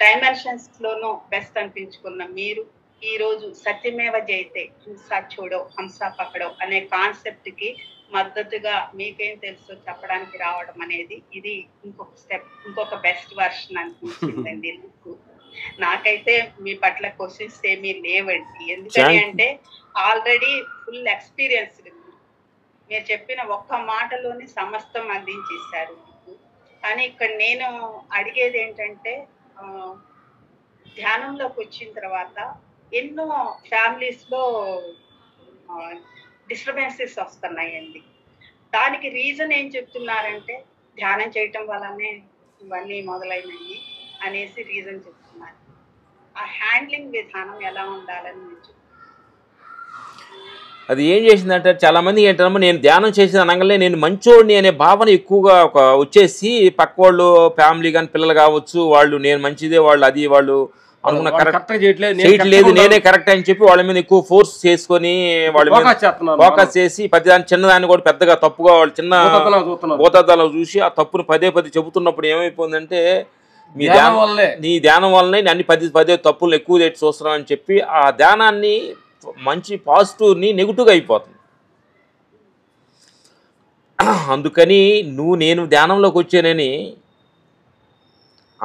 డైమెన్షన్స్ లోనూ బెస్ట్ అనిపించుకున్న మీరు ఈ రోజు సత్యమేవ జయతే హింసా చూడో హంసా పకడో అనే కాన్సెప్ట్ కి మద్దతుగా మీకేం తెలుసో చెప్పడానికి రావడం అనేది ఇది ఇంకొక స్టెప్, ఇంకొక బెస్ట్ వర్షన్ అనిపించిందండి నాకు. నాకైతే మీ పట్ల క్వశ్చన్స్ ఏమీ లేవండి, ఎందుకని అంటే ఆల్రెడీ ఫుల్ ఎక్స్పీరియన్స్. మీరు చెప్పిన ఒక్క మాటలోని సమస్తం అందించేశారు మీకు. కానీ ఇక్కడ నేను అడిగేది ఏంటంటే, ధ్యానంలోకి వచ్చిన తర్వాత ఎన్నో ఫ్యామిలీస్ లో డిస్టర్బెన్సెస్ వస్తున్నాయండి. దానికి రీజన్ ఏం చెప్తున్నారంటే, ధ్యానం చేయటం వల్లనే ఇవన్నీ మొదలైనవి అనేసి రీజన్ చెప్తున్నారు. ఆ హ్యాండ్లింగ్ విధానం ఎలా ఉండాలని అది ఏం చేసిందంటే చాలామంది ఏంటంటే నేను ధ్యానం చేసిన అనగానే నేను మంచోడిని అనే భావన ఎక్కువగా వచ్చేసి పక్క వాళ్ళు ఫ్యామిలీ కానీ పిల్లలు కావచ్చు వాళ్ళు నేను మంచిదే వాళ్ళు అది వాళ్ళు అనుకున్న కరెక్ట్ చేయట్లేదు నేనే కరెక్ట్ అని చెప్పి వాళ్ళ మీద ఎక్కువ ఫోర్స్ చేసుకొని వాళ్ళ మీద ఫోకస్ చేసి ప్రతిదాని చిన్నదాన్ని కూడా పెద్దగా తప్పుగా వాళ్ళు చిన్న భూతద్దాలు చూసి ఆ తప్పును పదే చెబుతున్నప్పుడు ఏమైపోయిందంటే నీ ధ్యానం వల్లనే అన్ని పదే తప్పులు ఎక్కువ చేసి చూస్తున్నాం అని చెప్పి ఆ ధ్యానాన్ని మంచి పాజిటివ్ని నెగిటివ్గా అయిపోతుంది. అందుకని నేను ధ్యానంలోకి వచ్చానని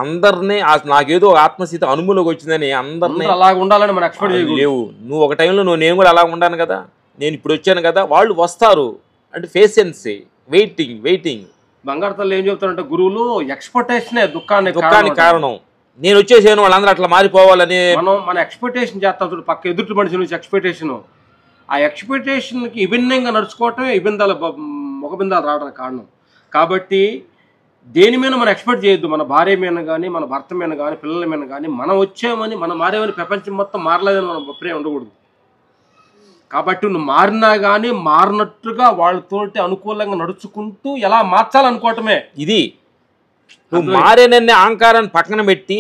అందరినీ నాకేదో ఆత్మస్థితి అనుభవంలోకి వచ్చిందని అందరినీ అలాగ ఉండాలని మనం ఎక్స్పెక్ట్ లేవు. నువ్వు ఒక టైంలో నేను కూడా అలాగ ఉండాను కదా, నేను ఇప్పుడు వచ్చాను కదా, వాళ్ళు వస్తారు అంటే పేషెన్సీ వెయిటింగ్. బంగారు తల్లి ఏం చెప్తారంటే గురువులు ఎక్స్పెక్టేషనే దుఃఖానికి కారణం. నేను వచ్చేసాను వాళ్ళందరూ అట్లా మారిపోవాలని మన ఎక్స్పెక్టేషన్ చేస్తాం చూడు, పక్క ఎదుటి మనిషి నుంచి ఎక్స్పెక్టేషన్. ఆ ఎక్స్పెక్టేషన్కి విభిన్నంగా నడుచుకోవటమే ముఖబిందాలు రావడం కారణం. కాబట్టి దేని మీద మనం ఎక్స్పెక్ట్ చేయొద్దు. మన భార్య మీద కానీ మన భర్త మీద కానీ పిల్లల మీద కానీ మనం వచ్చామని మనం మారేమని ప్రపంచం మొత్తం మారలేదని మనం అప్పుడే ఉండకూడదు. కాబట్టి నువ్వు మారినా కానీ మారినట్టుగా వాళ్ళతోటి అనుకూలంగా నడుచుకుంటూ ఎలా మార్చాలనుకోవటమే ఇది. నువ్వు మారేనన్ని అహంకారాన్ని పక్కన పెట్టి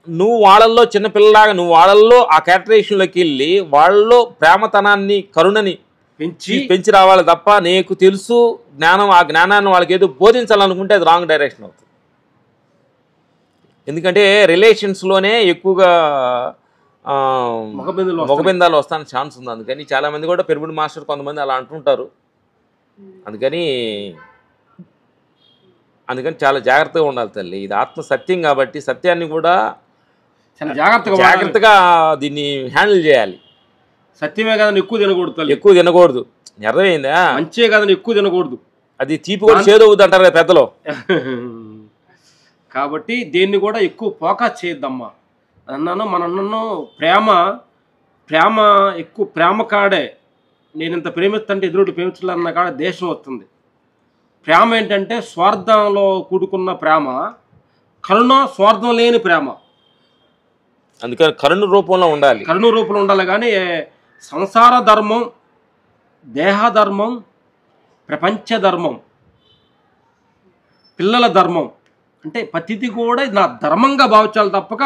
నువ్వు వాళ్ళల్లో చిన్నపిల్లలాగా నువ్వు వాళ్ళల్లో ఆ క్యారెక్టరేషన్లోకి వెళ్ళి వాళ్ళలో ప్రేమతనాన్ని కరుణని పెంచి రావాలి తప్ప నీకు తెలుసు ఆ జ్ఞానాన్ని వాళ్ళకి ఏదో బోధించాలనుకుంటే అది రాంగ్ డైరెక్షన్ అవుతుంది. ఎందుకంటే రిలేషన్స్లోనే ఎక్కువగా మొగబిందాలు వస్తానికి ఛాన్స్ ఉంది. అందుకని చాలామంది కూడా పిరమిడ్ మాస్టర్ కొంతమంది అలా అంటుంటారు. అందుకని చాలా జాగ్రత్తగా ఉండాలి తల్లి. ఇది ఆత్మ సత్యం కాబట్టి సత్యాన్ని కూడా జాగ్రత్తగా దీన్ని హ్యాండిల్ చేయాలి. సత్యమే కదా ఎక్కువ తినకూడదు. అర్థమైందా? మంచే కదా ఎక్కువ తినకూడదు. అది తీపి కూడా చేదవుద్ది అంటారు కదా పెద్దలో. కాబట్టి దీన్ని కూడా ఎక్కువ ఫోకస్ చేయొద్దమ్మా అన్నాను. మన ప్రేమ ఎక్కువ ప్రేమ కాడే నేను ఇంత ప్రేమిస్తుంటే ఎదురుటి ప్రేమించాలన్న కాడ దేశం వస్తుంది. ప్రేమ ఏంటంటే స్వార్థంలో కూడుకున్న ప్రేమ, కరుణ స్వార్థం లేని ప్రేమ. అందుకని కరుణ రూపంలో ఉండాలి. కానీ సంసార ధర్మం, దేహ ధర్మం, ప్రపంచ ధర్మం, పిల్లల ధర్మం అంటే ప్రతిదీ కూడా నా ధర్మంగా భావించాలి తప్పక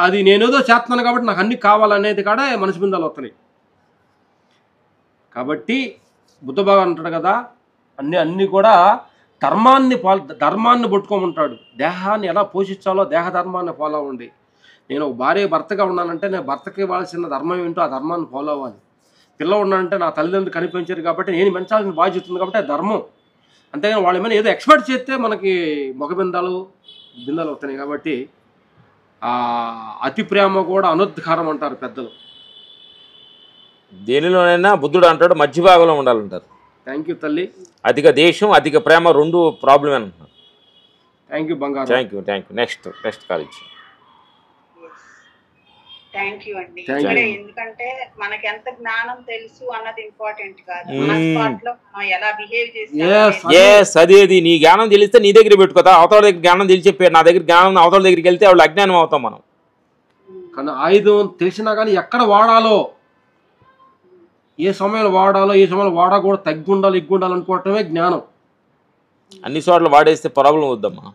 అది నేనేదో చేస్తున్నాను కాబట్టి నాకు అన్నీ కావాలనేది కాడే మనసు బిందాలు వస్తున్నాయి. కాబట్టి బుద్ధ భగవాన్ అంటాడు కదా, అన్నీ కూడా ధర్మాన్ని పట్టుకోమంటాడు. దేహాన్ని ఎలా పోషించాలో దేహ ధర్మాన్ని ఫాలో అవ్వండి. నేను ఒక భార్య భర్తగా ఉన్నానంటే నేను భర్తకి ఇవ్వాల్సిన ధర్మం ఏంటో ఆ ధర్మాన్ని ఫాలో అవ్వాలి. పిల్ల ఉన్నానంటే నా తల్లిదండ్రులు కనిపించారు కాబట్టి నేను పెంచాల్సిన బాధ్యత ఉంది కాబట్టి ధర్మం. అంతేగాని వాళ్ళ మీద ఏదో ఎక్స్పెక్ట్ చేస్తే మనకి బిందాలు వస్తున్నాయి. కాబట్టి అతి ప్రేమ కూడా అనర్థకారం అంటారు పెద్దలు. దేనిలోనైనా బుద్ధుడు అంటాడు మధ్య భాగంలో ఉండాలంటారు. థ్యాంక్ యూ తల్లి. అధిక దేశం అధిక ప్రేమ రెండు ప్రాబ్లమే అంటున్నారు. థ్యాంక్ యూ బంగారు. Thank you. Next college. Thank you అండి. ఎందుకంటే మనకి ఎంత జ్ఞానం తెలుసు అన్నది ఇంపార్టెంట్ కాదు, మన స్పాట్ లో మనం ఎలా బిహేవ్ చేస్తాం. అదేది నీ జ్ఞానం తెలిస్తే నీ దగ్గర పెట్టుకోదా, అవతల దగ్గర జ్ఞానం తెలిసి నా దగ్గర జ్ఞానం అవతల దగ్గరికి వెళ్తే వాళ్ళు అజ్ఞానం అవుతాం మనం. కానీ ఆయుధం తెలిసినా కానీ ఎక్కడ వాడాలో, ఏ సమయంలో వాడాలో, ఏ సమయంలో వాడకూడదు, తగ్గుండాలి ఎగ్గుండాలి అనుకోవటమే జ్ఞానం. అన్ని చోట్ల వాడేస్తే ప్రాబ్లం వద్దమ్మా.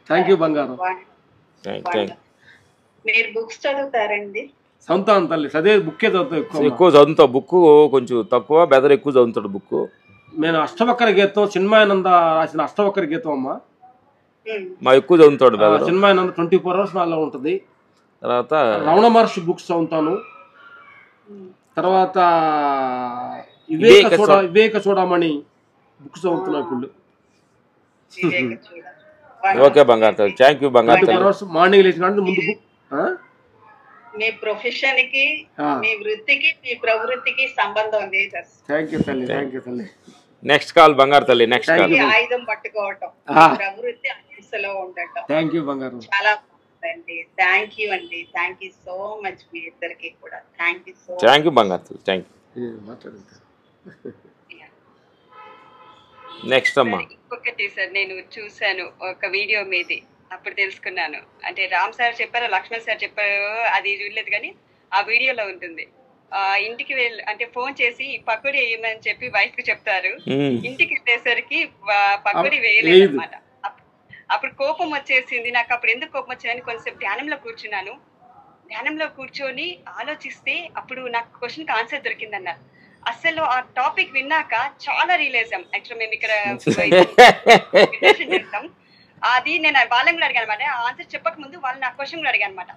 థ్యాంక్ యూ బంగారం. మీరు బుక్స్ చదువుతారండి? సంతానం తల్లి చదివే బుక్కే చదువుతావు. ఎక్కువ చదువుతావు. బుక్ కొంచెం తక్కువ, బెదర్ ఎక్కువ చదువుతాడు బుక్. నేను అష్టవక్ర గీతం చిన్మయానంద రాసిన అష్టవక్ర గీతం అమ్మా మా ఎక్కువ చదువుతాడు. చిన్మయానంద 24 hours నాలో ఉంటుంది. తర్వాత రమణ మహర్షి బుక్స్ చదువుతాను. తర్వాత వివేక చూడమని బుక్స్ చదువుతున్నా ఇప్పుడు. ఓకే బంగారు. థ్యాంక్ యూ బంగారు. మార్నింగ్ లేచిన ముందు బుక్. మీ ప్రొఫెషన్ కి, మీ వృత్తికి, మీ ప్రవృత్తికి సంబంధం లేదు. థ్యాంక్ యూ తల్లి. నెక్స్ట్ కాల్ బంగారు తల్లి. Next call. ఆయుధం పట్టుకోవటం, ప్రవృత్తి అహింసలో ఉండటం. థ్యాంక్ యూ బంగారు. చాలా బాగుందండి. థ్యాంక్ యూ అండి. థ్యాంక్ యూ సో మచ్ మీ ఇద్దరికి కూడా. థ్యాంక్ యూ బంగారు తల్లి. Thank you. నెక్స్ట్ అమ్మా. ఇంకొకటి సార్, నేను చూసాను ఒక వీడియో మీది, అప్పుడు తెలుసుకున్నాను. అంటే రామ్ సార్ చెప్పారు, లక్ష్మణ్ సార్ చెప్పారు, అది చూడలేదు. కానీ ఆ వీడియోలో ఉంటుంది. ఇంటికి వెళ్ళి అంటే ఫోన్ చేసి పకోడీ వేయమని చెప్పి వైఫ్ కి చెప్తారు. ఇంటికి వెళ్ళేసరికి పకోడీ వేయలేదు అనమాట. అప్పుడు కోపం వచ్చేసింది నాకు. అప్పుడు ఎందుకు కోపం వచ్చిందని కొంచెంసేపు ధ్యానంలో కూర్చున్నాను. ధ్యానంలో కూర్చొని ఆలోచిస్తే అప్పుడు నాకు క్వశ్చన్కి ఆన్సర్ దొరికిందన్నారు. అసలు ఆ టాపిక్ విన్నాక చాలా రియలైజ్ అయ్యాం. యాక్చువల్ మేము ఇక్కడ చేస్తాం. అది నేను వాళ్ళని కూడా అడిగాను అనమాట. ఆన్సర్ చెప్పక ముందు వాళ్ళు నా క్వశ్చన్ కూడా అడిగాను అనమాట.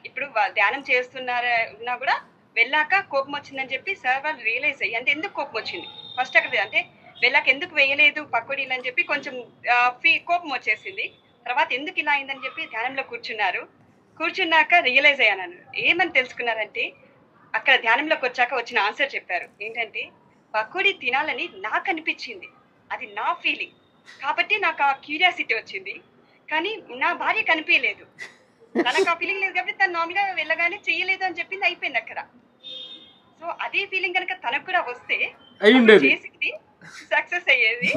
ఇప్పుడు ధ్యానం చేస్తున్నా కూడా వెళ్ళాక కోపం వచ్చిందని చెప్పి సార్ వాళ్ళు రియలైజ్ అయ్యి అంటే ఎందుకు కోపం వచ్చింది ఫస్ట్ అక్కడ అంటే వెళ్ళాక ఎందుకు వేయలేదు పకోడీలు అని చెప్పి కొంచెం కోపం వచ్చేసింది. తర్వాత ఎందుకు ఇలా అయిందని చెప్పి ధ్యానంలో కూర్చున్నాక రియలైజ్ అయ్యాను. ఏమని తెలుసుకున్నారంటే అక్కడ ధ్యానంలోకి వచ్చాక వచ్చిన ఆన్సర్ చెప్పారు. ఏంటంటే పకోడీ తినాలని నాకు అనిపించింది, అది నా ఫీలింగ్ కాబట్టి నాకు ఆ క్యూరియాసిటీ వచ్చింది. కానీ నా భార్య కనిపించలేదు, తనకు ఆ ఫీలింగ్ లేదు కాబట్టి తను నార్మల్గా వెళ్ళగానే చెయ్యలేదు అని చెప్పింది, అయిపోయింది అక్కడ. సో అదే ఫీలింగ్ కనుక తనకు కూడా వస్తే చేసింది సక్సెస్ అయ్యేది.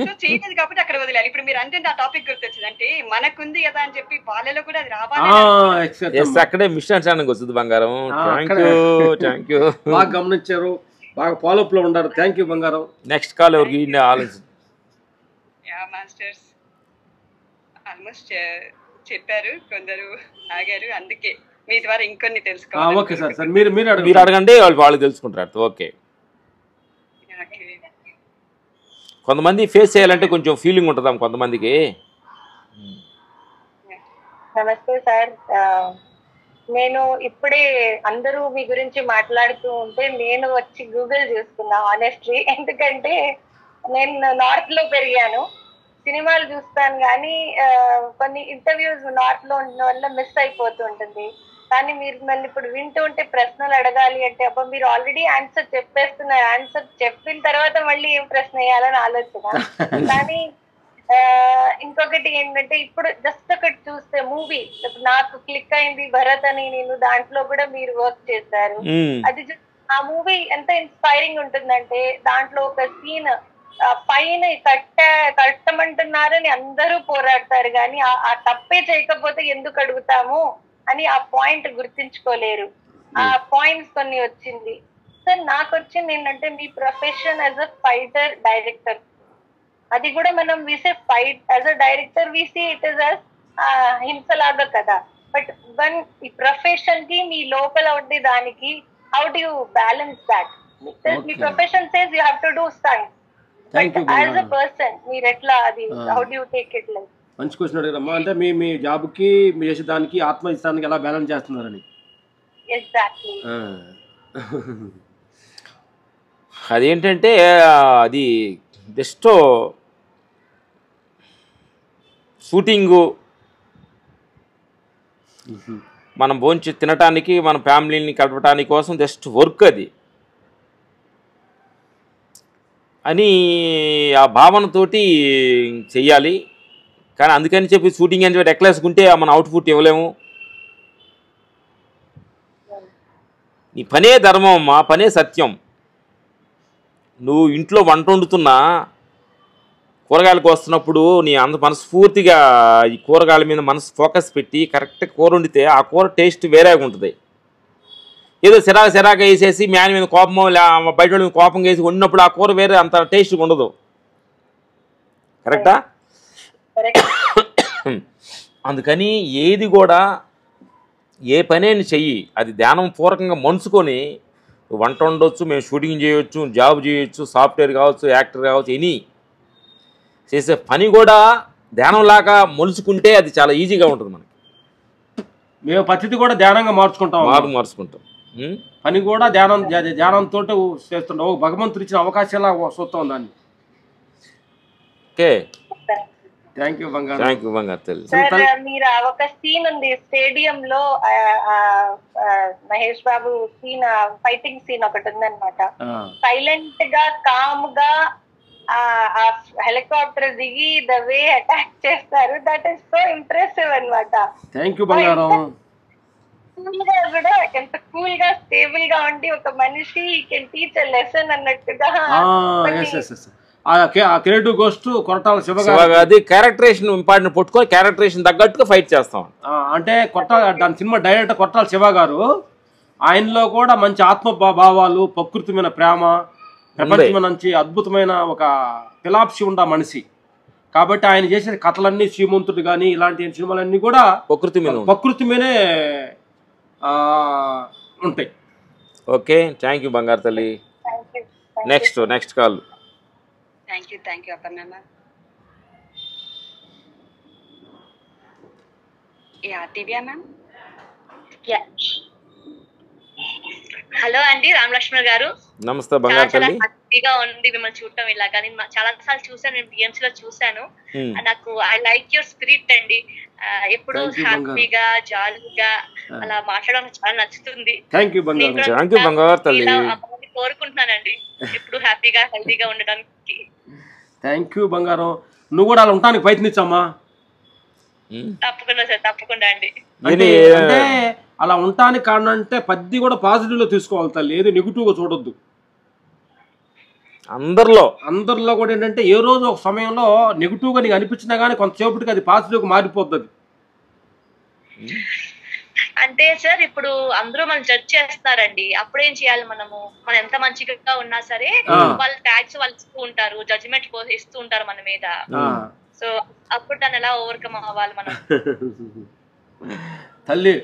సో చేయలేదు కాబట్టి అక్కడ వదిలేదు. ఇప్పుడు మీరు అంటే ఆ టాపిక్ గుర్తొచ్చింది అంటే మనకుంది కదా అని చెప్పి వాళ్ళలో కూడా అది రావాలి. అక్కడే మిషన్ అండర్స్టాండింగ్ వస్తుంది బంగారం. థ్యాంక్ యూ బాగా గమనించారు, బాగా ఫాలోఅప్ లో ఉన్నారు. థ్యాంక్ యూ బంగారం. నెక్స్ట్ కాల్ ఎవరికి ఆలోచన మాస్టర్స్ ఆల్మోస్ట్ చెప్పారు, కొందరు ఆగారు, అందుకే మీ ద్వారా ఇంకొన్ని తెలుసుకోవాలి. ఓకే సార్ సార్ మీరు అడగండి, వాళ్ళు తెలుసుకుంటారు. ఓకే, కొంతమంది ఫేస్ చేయాలంటే కొంచెం ఫీలింగ్ ఉంటుందా కొంతమందికి. నమస్తే సార్, నేను ఇప్పుడే అందరూ మీ గురించి మాట్లాడుతూ ఉంటే నేను వచ్చి గూగుల్ చూసుకున్నా ఆనెస్ట్లీ. ఎందుకంటే నేను నార్త్ లో పెరిగాను, సినిమాలు చూస్తాను కానీ కొన్ని ఇంటర్వ్యూస్ నార్త్ లో ఉండడం వల్ల మిస్ అయిపోతుంటుంది. కానీ మీరు మళ్ళీ ఇప్పుడు వింటూ ఉంటే ప్రశ్నలు అడగాలి అంటే అబ్బా మీరు ఆల్రెడీ ఆన్సర్ చెప్పేస్తున్నారు, ఆన్సర్ చెప్పిన తర్వాత మళ్ళీ ఏం ప్రశ్న వేయాలని ఆలోచన. కానీ ఇంకొకటి ఏంటంటే ఇప్పుడు జస్ట్ ఒకటి చూస్తే మూవీ నాకు క్లిక్ అయింది భరత్ అని, నేను దాంట్లో కూడా మీరు వర్క్ చేశారు. అది ఆ మూవీ ఎంత ఇన్స్పైరింగ్ ఉంటుందంటే దాంట్లో ఒక సీన్ పైన కట్టమంటున్నారని అందరూ పోరాడతారు కానీ ఆ తప్పే చేయకపోతే ఎందుకు అడుగుతాము అని ఆ పాయింట్ గుర్తించుకోలేరు. ఆ పాయింట్స్ కొన్ని వచ్చింది సార్. నాకు వచ్చింది ఏంటంటే మీ profession as a fighter director, అది కూడా మనం వీసే ఫైట్ యాజ్ అ డైరెక్టర్ వీసీ ఇట్ ఇస్ అస్ హింసలాగా కదా. బట్ వన్ ఈ ప్రొఫెషన్ కి మీ లోపల ఉండే దానికి how do you balance that? మీ profession says you have to do stunts, but as a person మీరు ఎట్లా అది how do you take it like? మంచి క్వశ్చన్ అడిగారమ్మా. అంటే మీ జాబ్కి మీ చేసే దానికి ఆత్మ ఇష్టానికి ఎలా బ్యాలెన్స్ చేస్తున్నారని. ఎగ్జాక్ట్లీ అదేంటంటే అది జస్ట్ షూటింగు మనం భోంచి తినటానికి మన ఫ్యామిలీని కలపటానికి కోసం జస్ట్ వర్క్ అది అని ఆ భావనతోటి చెయ్యాలి. కానీ అందుకని చెప్పి షూటింగ్ అని చెప్పి ఎక్లేసుకుంటే మన అవుట్పుట్ ఇవ్వలేము. నీ పనే ధర్మం, మా పనే సత్యం. నువ్వు ఇంట్లో వంట వండుతున్నా కూరగాయలకు వస్తున్నప్పుడు నీ మనస్ఫూర్తిగా ఈ కూరగాయల మీద మనసు ఫోకస్ పెట్టి కరెక్ట్గా కూర వండితే ఆ కూర టేస్ట్ వేరేగా ఉంటుంది. ఏదో సిరాక వేసేసి మ్యాన్ మీద కోపమో బయట మీద కోపం వేసి వండినప్పుడు ఆ కూర వేరే అంత టేస్ట్గా ఉండదు. కరెక్టా? అందుకని ఏది కూడా ఏ పనేని చెయ్యి అది ధ్యానం పూర్వకంగా మనసుకొని వంట ఉండొచ్చు, మేము షూటింగ్ చేయొచ్చు, జాబ్ చేయొచ్చు, సాఫ్ట్వేర్ కావచ్చు, యాక్టర్ కావచ్చు, ఎనీ చేసే పని కూడా ధ్యానంలాగా మొలుచుకుంటే అది చాలా ఈజీగా ఉంటుంది మనకి. మేము పద్ధతి కూడా ధ్యానంగా మార్చుకుంటాం. పని కూడా ధ్యానంతో చేస్తుంటాం. భగవంతుడు ఇచ్చిన అవకాశాలా చూస్తాం దాన్ని. ఓకే, థ్యాంక్ యూ బంగారు. సార్ మీరు ఒక సీన్ ఉంది స్టేడియం లో Mahesh Babu scene, fighting scene ఒకటి ఉందన్నమాట. సైలెంట్ గా కామ్ గా ఆ హెలికాప్టర్ దిగి ద వే అటాక్ చేస్తారు, దట్ ఈస్ సో ఇంప్రెసివ్ అన్నమాట. థ్యాంక్ యూ బంగారం. కూల్ గా కూడా ఎంత కూల్ గా స్టేబుల్ గా ఉండి ఒక మనిషి కెన్ టీచ్ ఎ లెసన్ అన్నట్టుగా క్రియేటివ్ గోస్ట్ కొరటాల శివగారి క్యారెక్టరేషన్ ఇంపార్టెంట్ పట్టుకొని క్యారెక్టరేషన్ తగ్గట్టుగా ఫైట్ చేస్తాం. అంటే దాని సినిమా డైరెక్టర్ కొరటాల శివ గారు ఆయనలో కూడా మంచి ఆత్మభావాలు, ప్రకృతి మీద ప్రేమ, ప్రపంచం నుంచి అద్భుతమైన ఒక ఫిలాప్సీ ఉండ మనిషి. కాబట్టి ఆయన చేసే కథలన్నీ శ్రీమంతుడు కానీ ఇలాంటి సినిమాలన్నీ కూడా ప్రకృతి మీదే ఉంటాయి. ఓకే, థ్యాంక్ యూ బంగారు తల్లి. Next call. Thank you Aparna ma'am. Divya ma'am. Hello అండి రామలక్ష్మణ్ గారు. నమస్తే బంగారు తల్లి. హ్యాపీగా ఉంది మిమ్మల్ని చూడటం ఇలాగా. నేను చాలా సార్లు చూసాను, నేను బిఎంసీ లో చూసాను. నాకు ఐ లైక్ యువర్ స్పిరిట్ అండి. ఎప్పుడు హ్యాపీగా జాలీగా అలా మాట్లాడడం చాలా నచ్చుతుంది. కోరుకుంటున్నానండి ఎప్పుడు హ్యాపీగా హెల్తీగా ఉండడానికి. థ్యాంక్ యూ బంగారం. నువ్వు కూడా అలా ఉండడానికి ప్రయత్నించమ్మా. తప్పకుండా సార్, తప్పకుండా అండి. అంటే అలా ఉండటానికి కారణం అంటే పద్ది కూడా పాజిటివ్ లో తీసుకోవాలి తల్లి, ఏది నెగిటివ్ గా చూడొద్దు. అందరిలో కూడా ఏంటంటే ఏ రోజు ఒక సమయంలో నెగిటివ్ గా నీకు అనిపించినా గానీ కొంతసేపటికి అది పాజిటివ్ గా మారిపోతుంది. అంటే సార్ ఇప్పుడు అందరూ మనం జడ్జ్ చేస్తారండి, అప్పుడేం చేయాలి మనము? మనం ఎంత మంచిగా ఉన్నా సరే వాళ్ళు ట్యాక్స్ వాళ్ళు ఇస్తూ ఉంటారు, జడ్జిమెంట్ ఇస్తూ ఉంటారు మన మీద. సో అప్పుడు దాన్ని ఎలా ఓవర్కమ్ అవ్వాలి మనం? తల్లి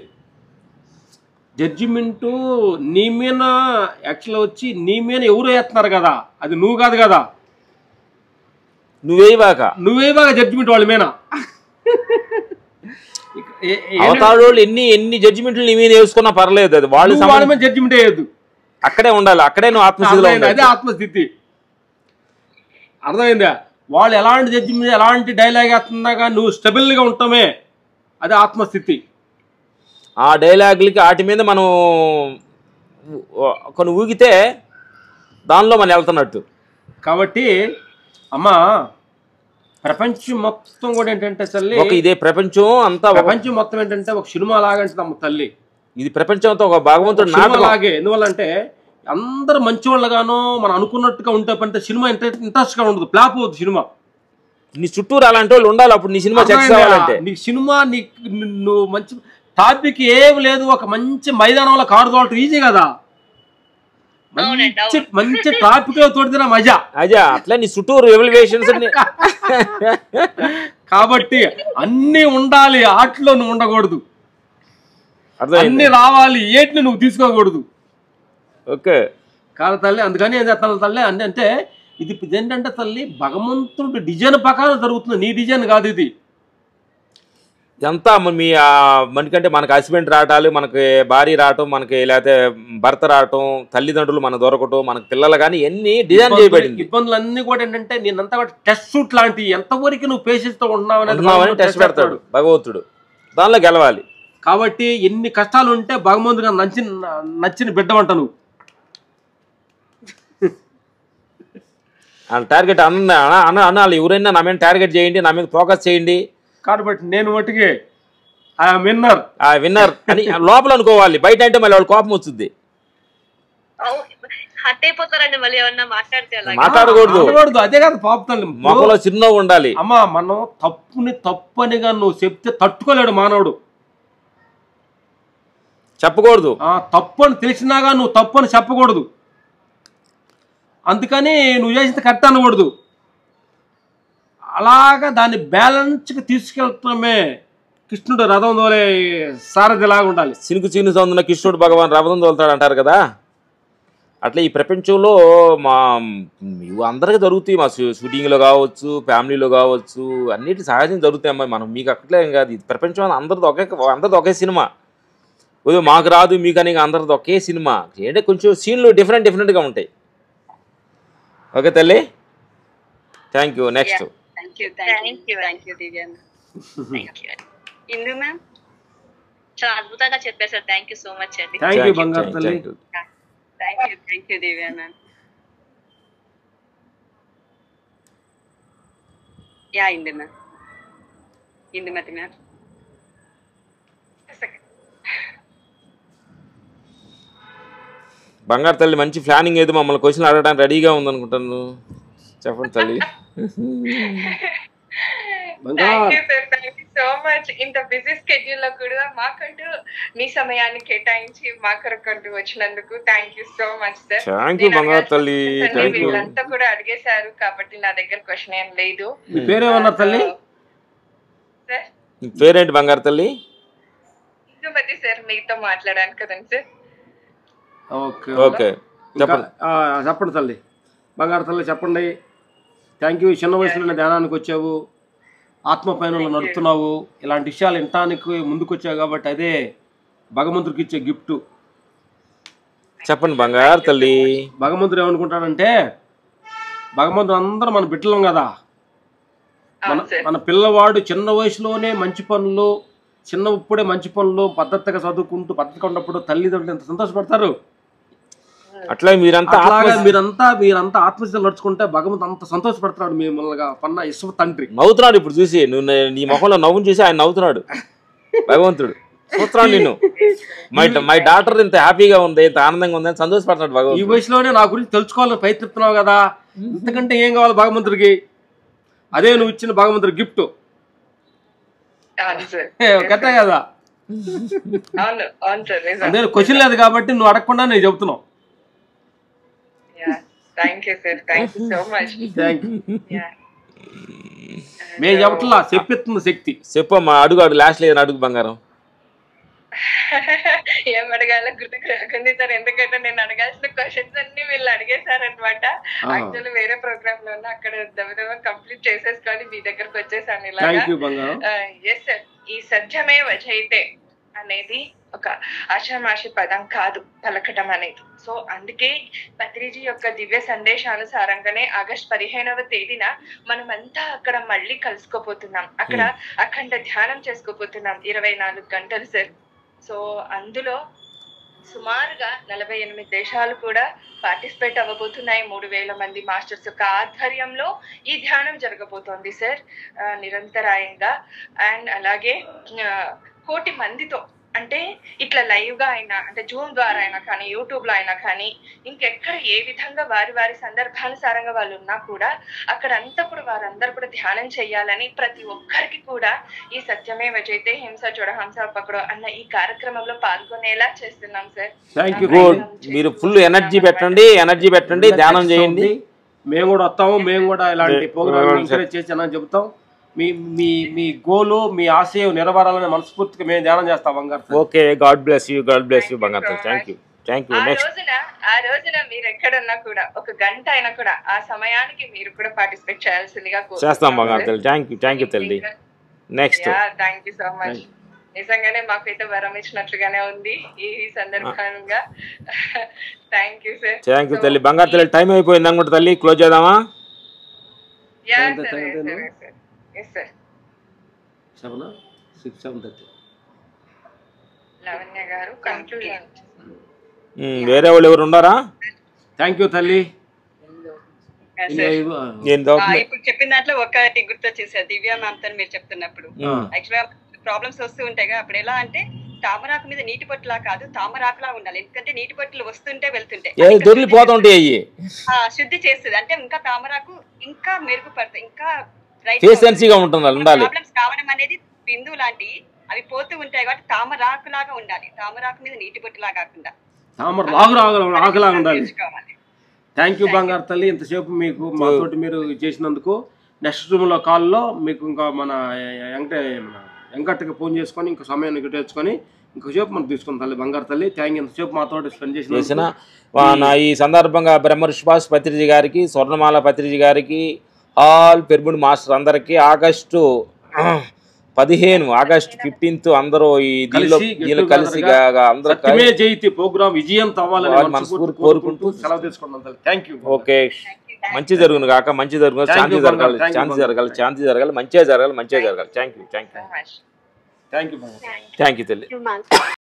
జడ్జిమెంట్ నీ మీద యాక్చువల్ వచ్చి నీ మీద ఎవరు వేస్తున్నారు కదా, అది నువ్వు కాదు కదా. నువ్వేవాక జడ్జిమెంట్ వాళ్ళ మీద. ఎన్ని జడ్జిమెంట్లు నీ మీద వేసుకున్నా పర్లేదు, అది వాళ్ళ మీద జడ్జిమెంట్ వేయద్దు. అక్కడే ఉండాలి, అక్కడే నువ్వు ఆత్మస్థితిలో. అదే ఆత్మస్థితి, అర్థమైందా? వాళ్ళు ఎలాంటి జడ్జిమెంట్ ఎలాంటి డైలాగ్ వేస్తున్నాగా నువ్వు స్టెబుల్ గా ఉంటామే, అదే ఆత్మస్థితి. ఆ డైలాగులకి వాటి మీద మనం కొన్ని ఊగితే దానిలో మనం వెళ్తున్నట్టు. కాబట్టి అమ్మా ప్రపంచం మొత్తం కూడా ఏంటంటే తల్లి, ఇదే ప్రపంచం అంతా, ప్రపంచం మొత్తం ఏంటంటే ఒక సినిమా లాగంటే అమ్మ తల్లి. ఇది ప్రపంచం అంతా ఒక భగవంతుడు లాగే. ఎందువల్లంటే అందరు మంచి వాళ్ళగానో మనం అనుకున్నట్టుగా ఉంటే అంటే సినిమా ఇంట్రెస్ట్ గా ఉండదు, ఫ్లాప్ అవుతుంది సినిమా. నీ చుట్టూరు అలాంటి వాళ్ళు ఉండాలి, అప్పుడు నీ సినిమా సక్సెస్ అవ్వాలంటే. నీ సినిమా నువ్వు మంచి టాపిక్ ఏం లేదు, ఒక మంచి మైదానంలో కారు తోలటం ఈజీ కదా. మంచి టాపిక్ లో తోడితే మజా అట్లా నీ చుట్టూరు ఎవాల్యుయేషన్స్. కాబట్టి అన్ని ఉండాలి, ఆటలో నువ్వు ఉండకూడదు, అన్ని రావాలి, ఏటిని నువ్వు తీసుకోకూడదు. ఓకే కాదు తల్లి. అందుకని ఏం చేస్తాను తల్లి అంటే ఇది ఏంటంటే తల్లి భగవంతుడు డిజైన్ ప్రకారం జరుగుతుంది, నీ డిజైన్ కాదు ఇది. ఇదంతా మనకంటే మనకు హస్బెండ్ రావటాలు, మనకి భార్య రావటం, మనకి లేకపోతే భర్త రావటం, తల్లిదండ్రులు మనకు దొరకటం, మనకు పిల్లలు కానీ ఎన్ని డిజైన్ చేయబడింది. ఇబ్బందులన్నీ కూడా ఏంటంటే నేనంతా కూడా టెస్ట్ షూట్ లాంటి ఎంతవరకు నువ్వు పేషెన్స్ తో ఉంటున్నావని టెస్ట్ పెడతాడు భగవంతుడు, దానిలో గెలవాలి. కాబట్టి ఎన్ని కష్టాలు ఉంటే భగవంతుడిగా నచ్చిన బిడ్డవంట నువ్వు. టార్గెట్ అన్నాళ్ళు ఎవరైనా నా మీద టార్గెట్ చేయండి, నా మీద ఫోకస్ చేయండి. కాబట్టి నేను మట్టుకి విన్నర్ అని లోపల అనుకోవాలి, బయట అంటే మళ్ళీ వాళ్ళు కోపం వచ్చింది. మాట్లాడకూడదు, అదే కదా పాపుతాను. మొక్కలో చిరునవ్వు ఉండాలి. అమ్మా మనం తప్పనిగా నువ్వు చెప్తే తట్టుకోలేడు మానవుడు, చెప్పకూడదు. తప్పు అని తెలిసినాగా నువ్వు తప్పు అని చెప్పకూడదు. అందుకని నువ్వు చేసిన కరెక్ట్ అనకూడదు. అలాగా దాన్ని బ్యాలెన్స్గా తీసుకెళ్తామే. కృష్ణుడు రథం తోలే సారథిలాగా ఉండాలి. సినుకు చీను సందున కృష్ణుడు భగవాన్ రథం తోలుతాడు అంటారు కదా, అట్లా ఈ ప్రపంచంలో అందరికీ జరుగుతాయి. మా షూటింగ్లో కావచ్చు, ఫ్యామిలీలో కావచ్చు, అన్నిటి సహజంగా జరుగుతాయి అమ్మాయి. మనం మీకు అక్కడే కాదు, ఇది ప్రపంచం అందరిది ఒకే సినిమా. మాకు రాదు మీకు అని అందరిది ఒకే సినిమా. ఏంటంటే కొంచెం సీన్లు డిఫరెంట్గా ఉంటాయి. ఓకే తల్లి, థ్యాంక్ యూ. నెక్స్ట్ చాలా అద్భుతంగా చెప్పేశారు. థ్యాంక్ యూ సో మచ్ అండి. థ్యాంక్ యూ బంగారు తల్లి. Thank you Divya ma'am. Indumathi ma'am. బంగారు తల్లి మంచి ప్లానింగ్ ఏదో మమ్మల్ని క్వశ్చన్ అడగడానికి రెడీగా ఉందనుకుంటాను. చెప్పండి తల్లి. So much. ఇంత బిజీ స్కెడ్యూల్ లో కూడా మాకంటూ మీ సమయాన్ని కేటాయించి మా కొరకు వచ్చినందుకు thank you so much sir. Thank you బంగారు తల్లి, థ్యాంక్ యూ. వీళ్ళంతా కూడా అడిగేశారు కాబట్టి నా దగ్గర క్వశ్చన్ ఏం లేదు. మీ పేరేమన్నారు తల్లి? సార్ పేరేంటి బంగారు తల్లి? ఇందుమతి సార్, మీతో మాట్లాడాను కదండి సార్. ఓకే ఓకే చెప్పండి తల్లి. బంగారు తల్లి చెప్పండి. Thank you. చిన్న వయసులోనే ధ్యానానికి వచ్చావు, ఆత్మ పయనంలో నడుపుతున్నావు, ఇలాంటి విషయాలు వినటానికి ముందుకు వచ్చావు కాబట్టి అదే భగవంతుడికి ఇచ్చే గిఫ్ట్. చెప్పండి బంగారు తల్లి. భగవంతుడు ఏమనుకుంటాడంటే, భగవంతుడు అందరూ మన బిడ్డలం కదా, మన పిల్లవాడు చిన్న వయసులోనే మంచి పనులు, ఇప్పుడే మంచి పనులు పద్ధతిగా చదువుకుంటూ పద్ధతిగా ఉన్నప్పుడు తల్లిదండ్రులు ఎంత సంతోషపడతారు. అట్లా మీరంతా మీరంతా ఆత్మహత్యలు నడుచుకుంటే భగవంతుడు అంత సంతోషపడతాడు మిమ్మల్ని పన్న ఇష్టం తండ్రి. నవ్వుతున్నాడు ఇప్పుడు చూసి, నువ్వు నీ ముఖంలో నవ్వును చూసి ఆయన నవ్వుతున్నాడు భగవంతుడు. చూస్తున్నాడు నిన్ను, మై డాటర్ ఇంత హ్యాపీగా ఉంది, ఇంత ఆనందంగా ఉంది అని సంతోషపడుతున్నాడు భగవంతుడు. ఈ వయసులోనే నా గురించి తెలుసుకోవాలని ప్రయత్నిస్తున్నావు కదా, ఇంతకంటే ఏం కావాలి భగవంతుడికి? అదే నువ్వు ఇచ్చిన భగవంతుడి గిఫ్ట్. కరెక్టే కదా? అదే క్వశ్చన్ లేదు కాబట్టి నువ్వు అడగకుండా నేను చెబుతున్నావు. మేము చెప్పట్లా, చెప్పిస్తుంది శక్తి. చెప్పమ్మా, అడుగు అడుగు, లాస్ట్ లేదు అడుగు బంగారం. ఏం అడగాలో గుర్తుకు రాకుంది సార్, ఎందుకంటే నేను అడగాల్సిన క్వశ్చన్స్ అన్ని వీళ్ళు అడిగేశారనమాట. యాక్చువల్లీ వేరే ప్రోగ్రామ్ లో ఉన్నా, అక్కడ దవ కంప్లీట్ చేసేసుకొని మీ దగ్గరకు వచ్చేసాను ఇలాగా. ఎస్ సార్, ఈ సత్యమే వజైతే అనేది ఒక ఆషామాషి పదం కాదు పలకటం అనేది. సో అందుకే పత్రిజీ యొక్క దివ్య సందేశానుసారంగానే ఆగస్ట్ 15వ తేదీన మనమంతా అక్కడ మళ్ళీ కలుసుకోపోతున్నాం. అక్కడ అఖండ ధ్యానం చేసుకోపోతున్నాం 24 గంటలు సార్. సో అందులో సుమారుగా 48 దేశాలు కూడా పార్టిసిపేట్ అవ్వబోతున్నాయి. 3000 మంది మాస్టర్స్ యొక్క ఆధ్వర్యంలో ఈ ధ్యానం జరగబోతోంది సార్ నిరంతరాయంగా. అండ్ అలాగే 1 కోటి మందితో, అంటే ఇట్లా లైవ్ గా అయినా, అంటే జూమ్ ద్వారా అయినా కానీ, యూట్యూబ్ లో అయినా కానీ, ఇంకెక్కడ ఏ విధంగా వారి వారి సందర్భానుసారంగా వాళ్ళు ఉన్నా కూడా అక్కడంతా కూడా వారందరూ కూడా ధ్యానం చేయాలని, ప్రతి ఒక్కరికి కూడా ఈ సత్యమే వజైతే హింస చూడ హంస పక్కడో అన్న ఈ కార్యక్రమంలో పాల్గొనేలా చేస్తున్నాం సార్. మీరు ఫుల్ ఎనర్జీ పెట్టండి, ధ్యానం చేయండి. మేము కూడా వస్తాము, మేము కూడా ఇలాంటి ప్రోగ్రామ్ ఎంకరేజ్ చేసి చెబుతాం. మీ గోలు, మీ ఆశయం నెరవేరాలని మనస్ఫూర్తిగా మేము ధ్యానం చేస్తాం బంగారు. ఓకే, గాడ్ బ్లెస్ యూ బంగారు. Thank you. ఆ రోజున మీరు ఎక్కడున్నా కూడా 1 గంట అయినా కూడా ఆ సమయానికి మీరు కూడా పార్టిసిపేట్ చేయాల్సిందిగా చేస్తాం బంగారు. థ్యాంక్ యూ తల్లి. Next. Thank you so much. నిజంగానే మాకైతే వరం ఇచ్చినట్లుగానే ఉంది ఈ సందర్భంగా. Thank you sir. Thank you తల్లి. బంగారు తల్లి, టైం అయిపోయింది అనుకుంటా తల్లి, క్లోజ్ చేద్దామా? వేరే వాళ్ళు ఎవరు ఉన్నారా? థ్యాంక్ యూ తల్లి. ఇప్పుడు చెప్పిన దాంట్లో ఒకటి గుర్తొచ్చేసారు దివ్యా మ్యామ్ తో మీరు చెప్తున్నప్పుడు. యాక్చువల్గా ప్రాబ్లమ్స్ వస్తూ ఉంటాయి కదా, అప్పుడు ఎలా అంటే తామరాకు మీద నీటి పొట్టులా కాదు, తామరాకులా ఉండాలి. ఎందుకంటే నీటి పొట్టులు వస్తుంటే వెళ్తుంటే శుద్ధి చేస్తుంది, అంటే ఇంకా తామరాకు ఇంకా మెరుగుపడుతుంది, ఇంకా ప్రాబ్లమ్స్ కావడం అనేది బిందు లాంటి అవి పోతూ ఉంటాయి కాబట్టి తామరాకు లాగా ఉండాలి, తామరాకు మీద నీటి పొట్టులా కాకుండా ఆకులాగా ఉండాలి. థ్యాంక్ యూ బంగారు తల్లి, ఇంతసేపు మీకు మాతోటి మీరు చేసినందుకు. నెక్స్ట్ రూమ్లో కాల్లో మీకు ఇంకా మన వెంకటకి ఫోన్ చేసుకొని ఇంకో సమయాన్ని గిట్టేసుకొని ఇంకోసేపు మనం తీసుకుని తల్లి బంగారు తల్లి. థ్యాంక్ యూ, ఇంతసేపు మాతో స్పెండ్ చేసిన. ఈ సందర్భంగా బ్రహ్మ ఋషిభాస్ పత్రిజీ గారికి, స్వర్ణమాల పత్రిజీ గారికి, ఆల్ పెర్బుడ్ మాస్టర్ అందరికి ఆగస్టు 15 అందరూ ఈ దీనిలో కలిసి జయంతి ప్రోగ్రామ్ విజయం అవ్వాలని మనస్ఫూర్తిగా కోరుకుంటూ సెలవు తీసుకున్నాం. Thank you. ఓకే, మంచి జరుగును కాక, మంచి జరుగును, శాంతి జరగాలి, మంచిగా జరగాలి. థ్యాంక్ యూ తల్లి.